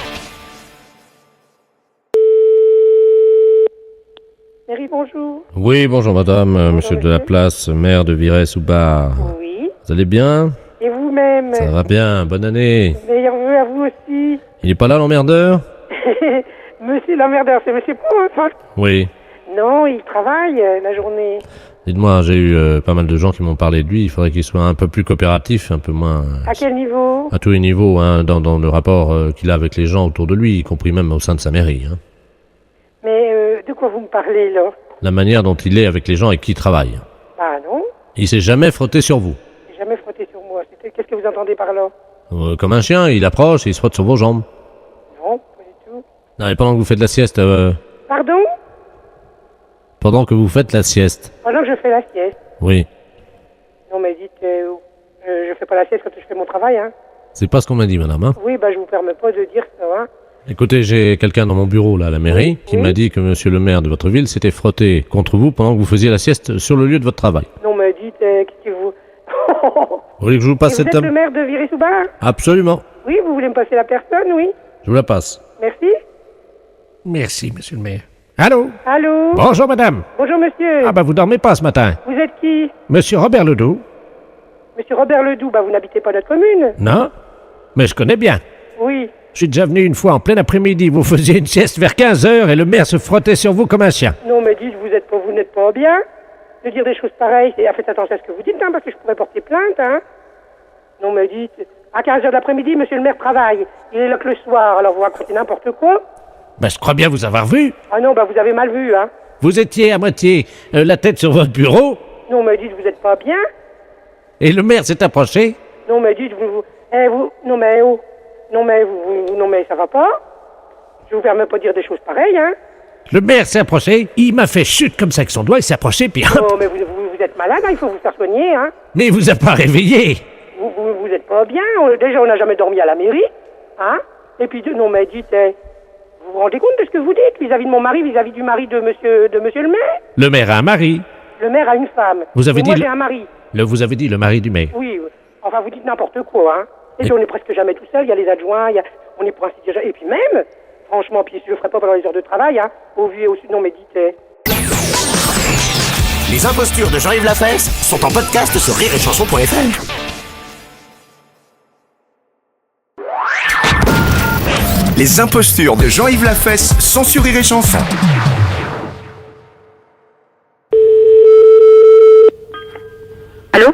[SPEAKER 12] Mairie, bonjour.
[SPEAKER 2] Oui, bonjour madame, monsieur de la place, maire de Virey-sous-Bar.
[SPEAKER 12] Oui.
[SPEAKER 2] Vous allez bien?
[SPEAKER 12] Et vous-même?
[SPEAKER 2] Ça va bien, bonne année.
[SPEAKER 12] Meilleurs vœux à vous aussi.
[SPEAKER 2] Il est pas là l'emmerdeur?
[SPEAKER 12] Monsieur l'emmerdeur, c'est monsieur Pons, hein?
[SPEAKER 2] Oui.
[SPEAKER 12] Non, il travaille la journée.
[SPEAKER 2] Dites-moi, j'ai eu pas mal de gens qui m'ont parlé de lui. Il faudrait qu'il soit un peu plus coopératif, un peu moins...
[SPEAKER 14] À quel niveau?
[SPEAKER 2] À tous les niveaux, hein, dans le rapport qu'il a avec les gens autour de lui, y compris même au sein de sa mairie. Hein.
[SPEAKER 14] Mais de quoi vous me parlez, là?
[SPEAKER 2] La manière dont il est avec les gens avec qui il travaille.
[SPEAKER 14] Ah non?
[SPEAKER 2] Il s'est jamais frotté sur vous.
[SPEAKER 14] Il s'est jamais frotté sur moi. Qu'est-ce que vous entendez par là?
[SPEAKER 2] Comme un chien, il approche et il se frotte sur vos jambes.
[SPEAKER 14] Non, pas du tout.
[SPEAKER 2] Non, et pendant que vous faites la sieste...
[SPEAKER 14] Pardon?
[SPEAKER 2] Pendant que vous faites la sieste.
[SPEAKER 14] Pendant que je fais la sieste?
[SPEAKER 2] Oui.
[SPEAKER 14] Non, mais dites, je fais pas la sieste quand je fais mon travail, hein.
[SPEAKER 2] C'est pas ce qu'on m'a dit, madame, hein.
[SPEAKER 14] Oui, je vous permets pas de dire ça, hein.
[SPEAKER 2] Écoutez, j'ai quelqu'un dans mon bureau, là, à la mairie, qui m'a dit que monsieur le maire de votre ville s'était frotté contre vous pendant que vous faisiez la sieste sur le lieu de votre travail.
[SPEAKER 14] Non, mais dites, qu'est-ce que vous...
[SPEAKER 2] Vous voulez que je vous passe cette
[SPEAKER 14] Vous êtes le maire de Viry-sous-Bar?
[SPEAKER 2] Absolument.
[SPEAKER 14] Oui, vous voulez me passer la personne, oui.
[SPEAKER 2] Je vous la passe.
[SPEAKER 14] Merci.
[SPEAKER 9] Merci, monsieur le maire. Allô?
[SPEAKER 14] Allô?
[SPEAKER 9] Bonjour, madame.
[SPEAKER 14] Bonjour, monsieur.
[SPEAKER 9] Ah, vous dormez pas ce matin.
[SPEAKER 14] Vous êtes qui?
[SPEAKER 9] Monsieur Robert Ledoux.
[SPEAKER 14] Monsieur Robert Ledoux, vous n'habitez pas notre commune?
[SPEAKER 9] Non? Mais je connais bien.
[SPEAKER 14] Oui.
[SPEAKER 9] Je suis déjà venu une fois en plein après-midi. Vous faisiez une sieste vers 15h et le maire se frottait sur vous comme un chien.
[SPEAKER 14] Non, mais dites, vous n'êtes pas bien de dire des choses pareilles. Et faites attention à ce que vous dites, hein, parce que je pourrais porter plainte, hein. Non, mais dites, à 15h de l'après-midi, monsieur le maire travaille. Il est là que le soir, alors vous racontez n'importe quoi.
[SPEAKER 9] Je crois bien vous avoir vu.
[SPEAKER 14] Ah non, vous avez mal vu, hein.
[SPEAKER 9] Vous étiez à moitié la tête sur votre bureau.
[SPEAKER 14] Non, mais dites, vous n'êtes pas bien.
[SPEAKER 9] Et le maire s'est approché.
[SPEAKER 14] Non, mais dites, non, mais ça va pas. Je vous permets pas de dire des choses pareilles, hein.
[SPEAKER 9] Le maire s'est approché, il m'a fait chute comme ça avec son doigt, il s'est approché, puis hop.
[SPEAKER 14] Non, mais vous êtes malade, hein, il faut vous faire soigner, hein.
[SPEAKER 9] Mais il vous a pas réveillé.
[SPEAKER 14] Vous êtes pas bien. Déjà, on n'a jamais dormi à la mairie, hein. Et puis, non, mais dites, vous vous rendez compte de ce que vous dites vis-à-vis de mon mari, vis-à-vis du mari de monsieur le maire?
[SPEAKER 9] Le maire a un mari.
[SPEAKER 14] Le maire a une femme.
[SPEAKER 9] Vous avez dit
[SPEAKER 14] moi, j'ai un mari.
[SPEAKER 9] Vous avez dit le mari du maire.
[SPEAKER 14] Oui, enfin, vous dites n'importe quoi, hein. Et puis, on est presque jamais tout seul, il y a les adjoints, on est pour ainsi dire... Et puis même, franchement, puis je le ferai pas pendant les heures de travail, hein, au vu et au sud, non, mais dites...
[SPEAKER 3] Les impostures de Jean-Yves Lafesse sont en podcast sur rireetchanson.fr. Les impostures de Jean-Yves Lafesse sont sur Rire et Chanson.
[SPEAKER 1] Allô?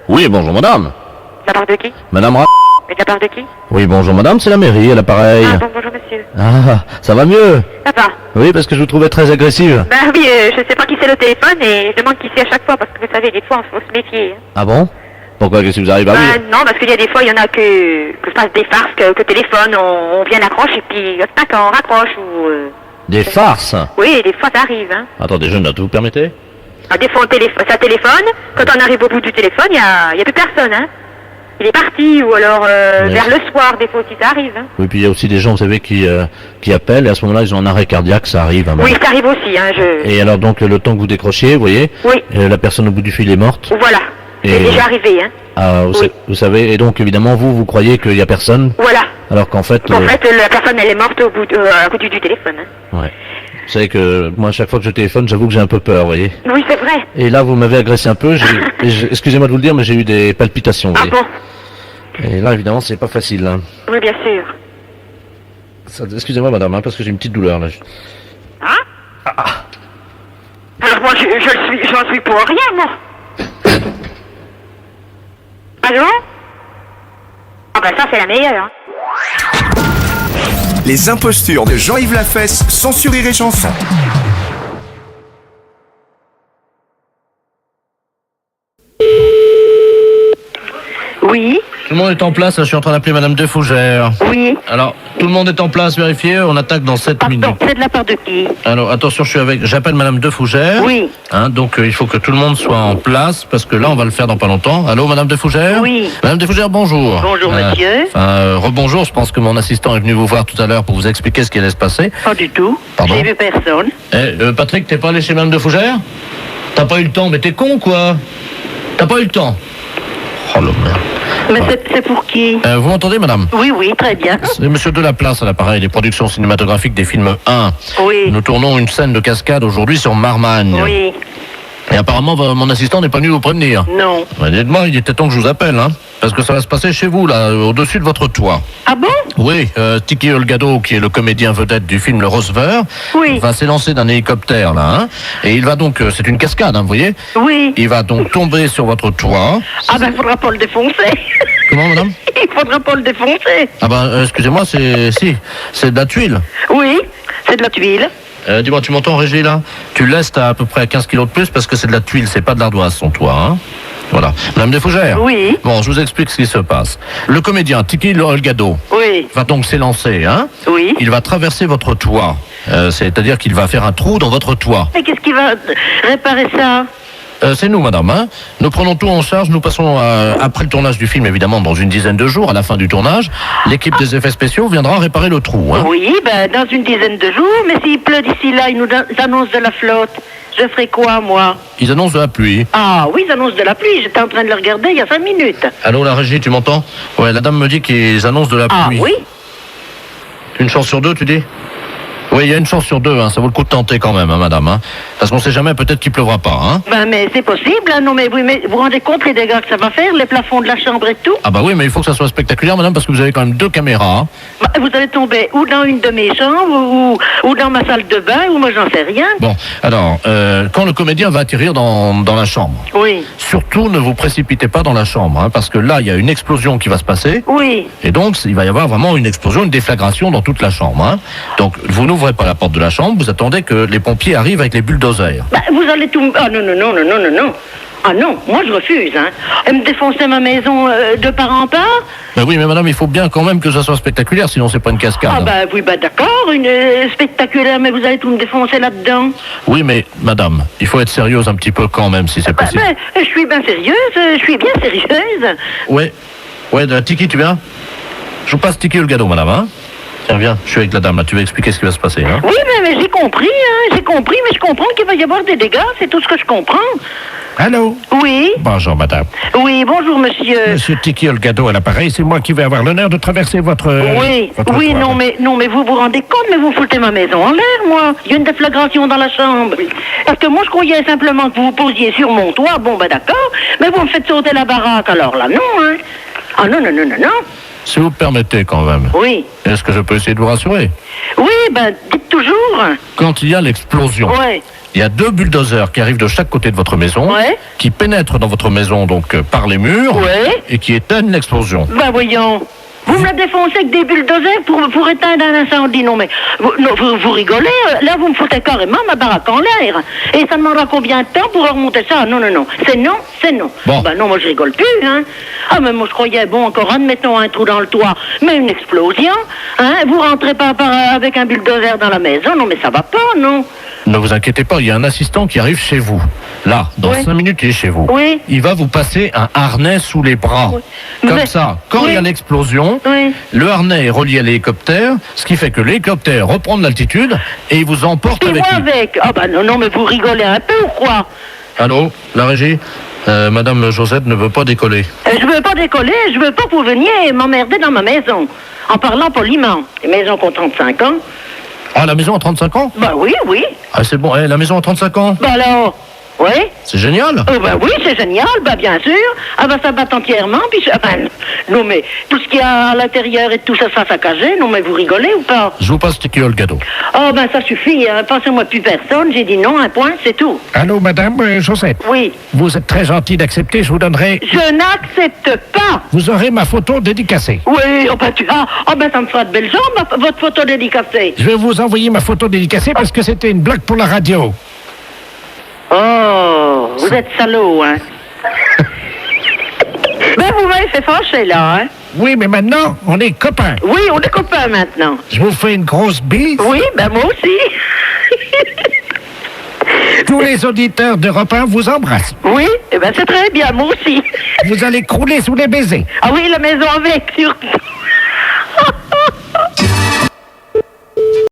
[SPEAKER 2] Oui, bonjour madame.
[SPEAKER 1] De la part de qui?
[SPEAKER 2] Madame
[SPEAKER 1] Et de la part de qui?
[SPEAKER 2] Oui, bonjour madame, c'est la mairie, à l'appareil.
[SPEAKER 1] Ah bon, bonjour monsieur.
[SPEAKER 2] Ah, ça va mieux?
[SPEAKER 1] Ça va?
[SPEAKER 2] Oui, parce que je vous trouvais très agressive.
[SPEAKER 1] Oui, je sais pas qui c'est le téléphone et je demande qui c'est à chaque fois parce que vous savez, des fois, il faut se méfier.
[SPEAKER 2] Ah bon? Pourquoi? Qu'est-ce qui vous arrive? Ah oui.
[SPEAKER 1] Non, parce qu'il y a des fois, il y en a que je fasse des farces, que téléphone, on vient accroche et puis tac, on raccroche ou...
[SPEAKER 2] Des farces?
[SPEAKER 1] Oui, des fois ça arrive, hein.
[SPEAKER 2] Attendez, je note, vous permettez?
[SPEAKER 1] Ah, des fois, ça téléphone, quand on arrive au bout du téléphone, il y a plus personne, hein. Il est parti, ou alors vers le soir, des fois aussi ça arrive, hein.
[SPEAKER 2] Oui, puis il y a aussi des gens, vous savez, qui appellent, et à ce moment-là, ils ont un arrêt cardiaque, ça arrive. Hein,
[SPEAKER 1] oui, ça arrive aussi, hein,
[SPEAKER 2] Et alors, donc, le temps que vous décrochiez, vous voyez,
[SPEAKER 1] oui.
[SPEAKER 2] La personne au bout du fil est morte.
[SPEAKER 1] Voilà, c'est déjà arrivé, hein.
[SPEAKER 2] Ah, vous savez, et donc, évidemment, vous croyez qu'il y a personne.
[SPEAKER 1] Voilà.
[SPEAKER 2] Alors qu'en fait...
[SPEAKER 1] la personne, elle est morte au bout à côté du téléphone, hein.
[SPEAKER 2] Ouais. Vous savez que, moi, à chaque fois que je téléphone, j'avoue que j'ai un peu peur, vous voyez.
[SPEAKER 1] Oui, c'est vrai.
[SPEAKER 2] Et là, vous m'avez agressé un peu, excusez-moi de vous le dire, mais j'ai eu des palpitations, vous voyez.
[SPEAKER 1] Bon?
[SPEAKER 2] Et là, évidemment, c'est pas facile, hein.
[SPEAKER 1] Oui, bien sûr.
[SPEAKER 2] Excusez-moi, madame, hein, parce que j'ai une petite douleur, là.
[SPEAKER 1] Hein? Alors moi, j'en suis pour rien, moi. Allô? Ah ça, c'est la meilleure, hein.
[SPEAKER 3] Les impostures de Jean-Yves Lafesse sont sur Rire et Chanson.
[SPEAKER 1] Oui.
[SPEAKER 2] Tout le monde est en place, là, je suis en train d'appeler madame De Fougère.
[SPEAKER 1] Oui.
[SPEAKER 2] Alors, tout le monde est en place, vérifiez, on attaque dans 7 minutes.
[SPEAKER 1] C'est de la part de qui?
[SPEAKER 2] Alors, attention, j'appelle madame De Fougère.
[SPEAKER 1] Oui.
[SPEAKER 2] Hein, donc, il faut que tout le monde soit en place, parce que là, on va le faire dans pas longtemps. Allô, madame De Fougère?
[SPEAKER 1] Oui.
[SPEAKER 2] Madame De Fougère, bonjour.
[SPEAKER 1] Bonjour, monsieur.
[SPEAKER 2] Rebonjour, je pense que mon assistant est venu vous voir tout à l'heure pour vous expliquer ce qui allait se passer.
[SPEAKER 1] Pas du tout.
[SPEAKER 2] Pardon?
[SPEAKER 1] J'ai vu personne.
[SPEAKER 2] Patrick, t'es pas allé chez madame De Fougère? T'as pas eu le temps, mais t'es con, quoi? T'as pas eu le temps? Oh, le merde.
[SPEAKER 1] Mais c'est pour qui?
[SPEAKER 2] Vous m'entendez, madame?
[SPEAKER 1] Oui, très bien.
[SPEAKER 2] C'est monsieur Delaplace à l'appareil des productions cinématographiques des films 1.
[SPEAKER 1] Oui.
[SPEAKER 2] Nous tournons une scène de cascade aujourd'hui sur Marmagne.
[SPEAKER 1] Oui.
[SPEAKER 2] Et apparemment, mon assistant n'est pas venu vous prévenir.
[SPEAKER 5] Non.
[SPEAKER 2] Bah, dites-moi, il était temps que je vous appelle, hein. Parce que ça va se passer chez vous, là, au-dessus de votre toit.
[SPEAKER 5] Ah bon?
[SPEAKER 2] Oui, Tiki Olgado, qui est le comédien vedette du film Le Rose Vert,
[SPEAKER 5] oui,
[SPEAKER 2] va s'élancer d'un hélicoptère, là, hein. Et il va donc, c'est une cascade, hein, vous voyez?
[SPEAKER 5] Oui.
[SPEAKER 2] Il va donc tomber sur votre toit.
[SPEAKER 5] Ah ben, il faudra pas le défoncer.
[SPEAKER 2] Comment, madame?
[SPEAKER 5] Il faudra pas le défoncer.
[SPEAKER 2] Ah ben, excusez-moi, c'est de la tuile.
[SPEAKER 5] Oui, c'est de la tuile.
[SPEAKER 2] Dis-moi, tu m'entends, Régie, là? Tu laisses, t'as à peu près 15 kilos de plus parce que c'est de la tuile, c'est pas de l'ardoise, son toit, hein? Voilà. Madame Desfougères?
[SPEAKER 5] Oui.
[SPEAKER 2] Bon, je vous explique ce qui se passe. Le comédien Tiki Olgado va donc s'élancer, hein?
[SPEAKER 5] Oui.
[SPEAKER 2] Il va traverser votre toit. C'est-à-dire qu'il va faire un trou dans votre toit.
[SPEAKER 5] Et qu'est-ce qui va réparer ça?
[SPEAKER 2] C'est nous, madame, hein. Nous prenons tout en charge. Nous passons, après le tournage du film, évidemment, dans une dizaine de jours, à la fin du tournage, l'équipe des effets spéciaux viendra réparer le trou, hein.
[SPEAKER 5] Oui, ben, dans une dizaine de jours, mais s'il pleut d'ici là, ils nous annoncent de la flotte. Je ferai quoi, moi?
[SPEAKER 2] Ils annoncent de la pluie.
[SPEAKER 5] Ah oui, ils annoncent de la pluie. J'étais en train de le regarder il y a 5 minutes.
[SPEAKER 2] Allô, la régie, tu m'entends? Ouais, la dame me dit qu'ils annoncent de la pluie.
[SPEAKER 5] Ah oui?
[SPEAKER 2] Une chance sur deux, tu dis? Oui, il y a une chance sur deux, hein. Ça vaut le coup de tenter quand même, hein, madame, hein. Parce qu'on sait jamais, peut-être qu'il pleuvra pas, hein.
[SPEAKER 5] Ben, mais c'est possible, hein. Non, mais vous vous rendez compte les dégâts que ça va faire, les plafonds de la chambre et tout?
[SPEAKER 2] Ah bah oui, mais il faut que ça soit spectaculaire, madame, parce que vous avez quand même 2 caméras, hein.
[SPEAKER 5] Bah, vous allez tomber ou dans une de mes chambres, ou dans ma salle de bain, ou moi j'en sais rien.
[SPEAKER 2] Bon, alors, quand le comédien va atterrir dans la chambre,
[SPEAKER 5] oui,
[SPEAKER 2] surtout ne vous précipitez pas dans la chambre, hein, parce que là, il y a une explosion qui va se passer.
[SPEAKER 5] Oui.
[SPEAKER 2] Et donc, il va y avoir vraiment une explosion, une déflagration dans toute la chambre, hein. Donc, vous n'ouvrez pas la porte de la chambre, vous attendez que les pompiers arrivent avec les bulldozers.
[SPEAKER 5] Bah, vous allez tout... Ah non, non, non, non, non, non, non. Ah non, moi je refuse, hein. Et me défoncer ma maison de part en part?
[SPEAKER 2] Ben oui, mais madame, il faut bien quand même que ça soit spectaculaire, sinon c'est pas une cascade.
[SPEAKER 5] Ah bah oui, bah d'accord, une spectaculaire, mais vous allez tout me défoncer là-dedans.
[SPEAKER 2] Oui, mais madame, il faut être sérieuse un petit peu quand même, si c'est possible.
[SPEAKER 5] Mais je suis bien sérieuse, je suis bien sérieuse.
[SPEAKER 2] Ouais, Tiki, tu viens? Je vous passe Tiki Olgado, madame, hein? Tiens, viens, je suis avec la dame, là, tu vas expliquer ce qui va se passer, hein?
[SPEAKER 5] Oui, mais j'ai compris, mais je comprends qu'il va y avoir des dégâts, c'est tout ce que je comprends.
[SPEAKER 9] Allô?
[SPEAKER 5] Oui?
[SPEAKER 9] Bonjour, madame.
[SPEAKER 5] Oui, bonjour, monsieur.
[SPEAKER 9] Monsieur Tiki Olgado à l'appareil, c'est moi qui vais avoir l'honneur de traverser votre...
[SPEAKER 5] Oui,
[SPEAKER 9] votre
[SPEAKER 5] oui,
[SPEAKER 9] toit.
[SPEAKER 5] non, mais vous vous rendez compte, mais vous foutez ma maison en l'air, moi. Il y a une déflagration dans la chambre. Parce que moi, je croyais simplement que vous vous posiez sur mon toit, bon, ben d'accord, mais vous me faites sauter la baraque, alors là, non, hein. Ah non, non, non, non, non.
[SPEAKER 2] Si vous permettez quand même.
[SPEAKER 5] Oui.
[SPEAKER 2] Est-ce que je peux essayer de vous rassurer?
[SPEAKER 5] Oui, ben, dites toujours.
[SPEAKER 2] Quand il y a l'explosion, il y a 2 bulldozers qui arrivent de chaque côté de votre maison, qui pénètrent dans votre maison donc par les murs, et qui éteignent l'explosion.
[SPEAKER 5] Ben voyons. Vous me la défoncez avec des bulldozers pour éteindre un incendie. Non, mais vous rigolez. Là, vous me foutez carrément ma baraque en l'air. Et ça demandera combien de temps pour remonter ça? Non, non, non. C'est non, c'est non.
[SPEAKER 2] Bon.
[SPEAKER 5] Ben non, moi, je rigole plus, hein. Ah, mais moi, je croyais, bon, encore admettons un trou dans le toit, mais une explosion, hein. Vous rentrez pas avec un bulldozer dans la maison. Non, mais ça va pas, non.
[SPEAKER 2] Ne vous inquiétez pas, il y a un assistant qui arrive chez vous. Là, dans 5 minutes, il est chez vous.
[SPEAKER 5] Oui.
[SPEAKER 2] Il va vous passer un harnais sous les bras. Comme ça, quand il y a l'explosion, le harnais est relié à l'hélicoptère, ce qui fait que l'hélicoptère reprend de l'altitude et il vous emporte
[SPEAKER 5] Et
[SPEAKER 2] avec
[SPEAKER 5] moi
[SPEAKER 2] lui.
[SPEAKER 5] avec. Ah ben non, mais vous rigolez un peu ou quoi?
[SPEAKER 2] Allô, la régie? Madame Josette ne veut pas décoller.
[SPEAKER 5] Je veux pas décoller, je veux pas que vous veniez m'emmerder dans ma maison. En parlant poliment. Les maisons qui ont 35 ans.
[SPEAKER 2] Ah, la maison a 35 ans?
[SPEAKER 5] Bah oui, oui.
[SPEAKER 2] Ah, c'est bon, la maison a 35 ans?
[SPEAKER 5] Bah alors, oui.
[SPEAKER 2] C'est génial.
[SPEAKER 5] Oh bah oui, c'est génial, bah bien sûr. Ah bah ça bat entièrement, puis non mais, tout ce qu'il y a à l'intérieur et tout ça saccagé, non mais vous rigolez ou pas?
[SPEAKER 2] Je vous passe Tiki Olgado.
[SPEAKER 5] Oh ben ça suffit, hein. Passez-moi plus personne, j'ai dit non, un point, c'est tout.
[SPEAKER 9] Allô, madame Josette?
[SPEAKER 5] Oui.
[SPEAKER 9] Vous êtes très gentil d'accepter, je vous donnerai...
[SPEAKER 5] Je n'accepte pas.
[SPEAKER 9] Vous aurez ma photo dédicacée.
[SPEAKER 5] Oui, oh ben ça me fera de belles jambes, votre photo dédicacée.
[SPEAKER 9] Je vais vous envoyer ma photo dédicacée parce que c'était une blague pour la radio.
[SPEAKER 5] Oh, vous êtes salaud, hein. Ben, vous m'avez fait fâcher, là, hein.
[SPEAKER 9] Oui, mais maintenant, on est copains.
[SPEAKER 5] Oui, on est copains, maintenant.
[SPEAKER 9] Je vous fais une grosse bise.
[SPEAKER 5] Oui, ben moi aussi.
[SPEAKER 9] Tous les auditeurs d'Europe 1 vous embrassent.
[SPEAKER 5] Oui, eh ben c'est très bien, moi aussi.
[SPEAKER 9] Vous allez crouler sous les baisers.
[SPEAKER 5] Ah oui, la maison avec, surtout.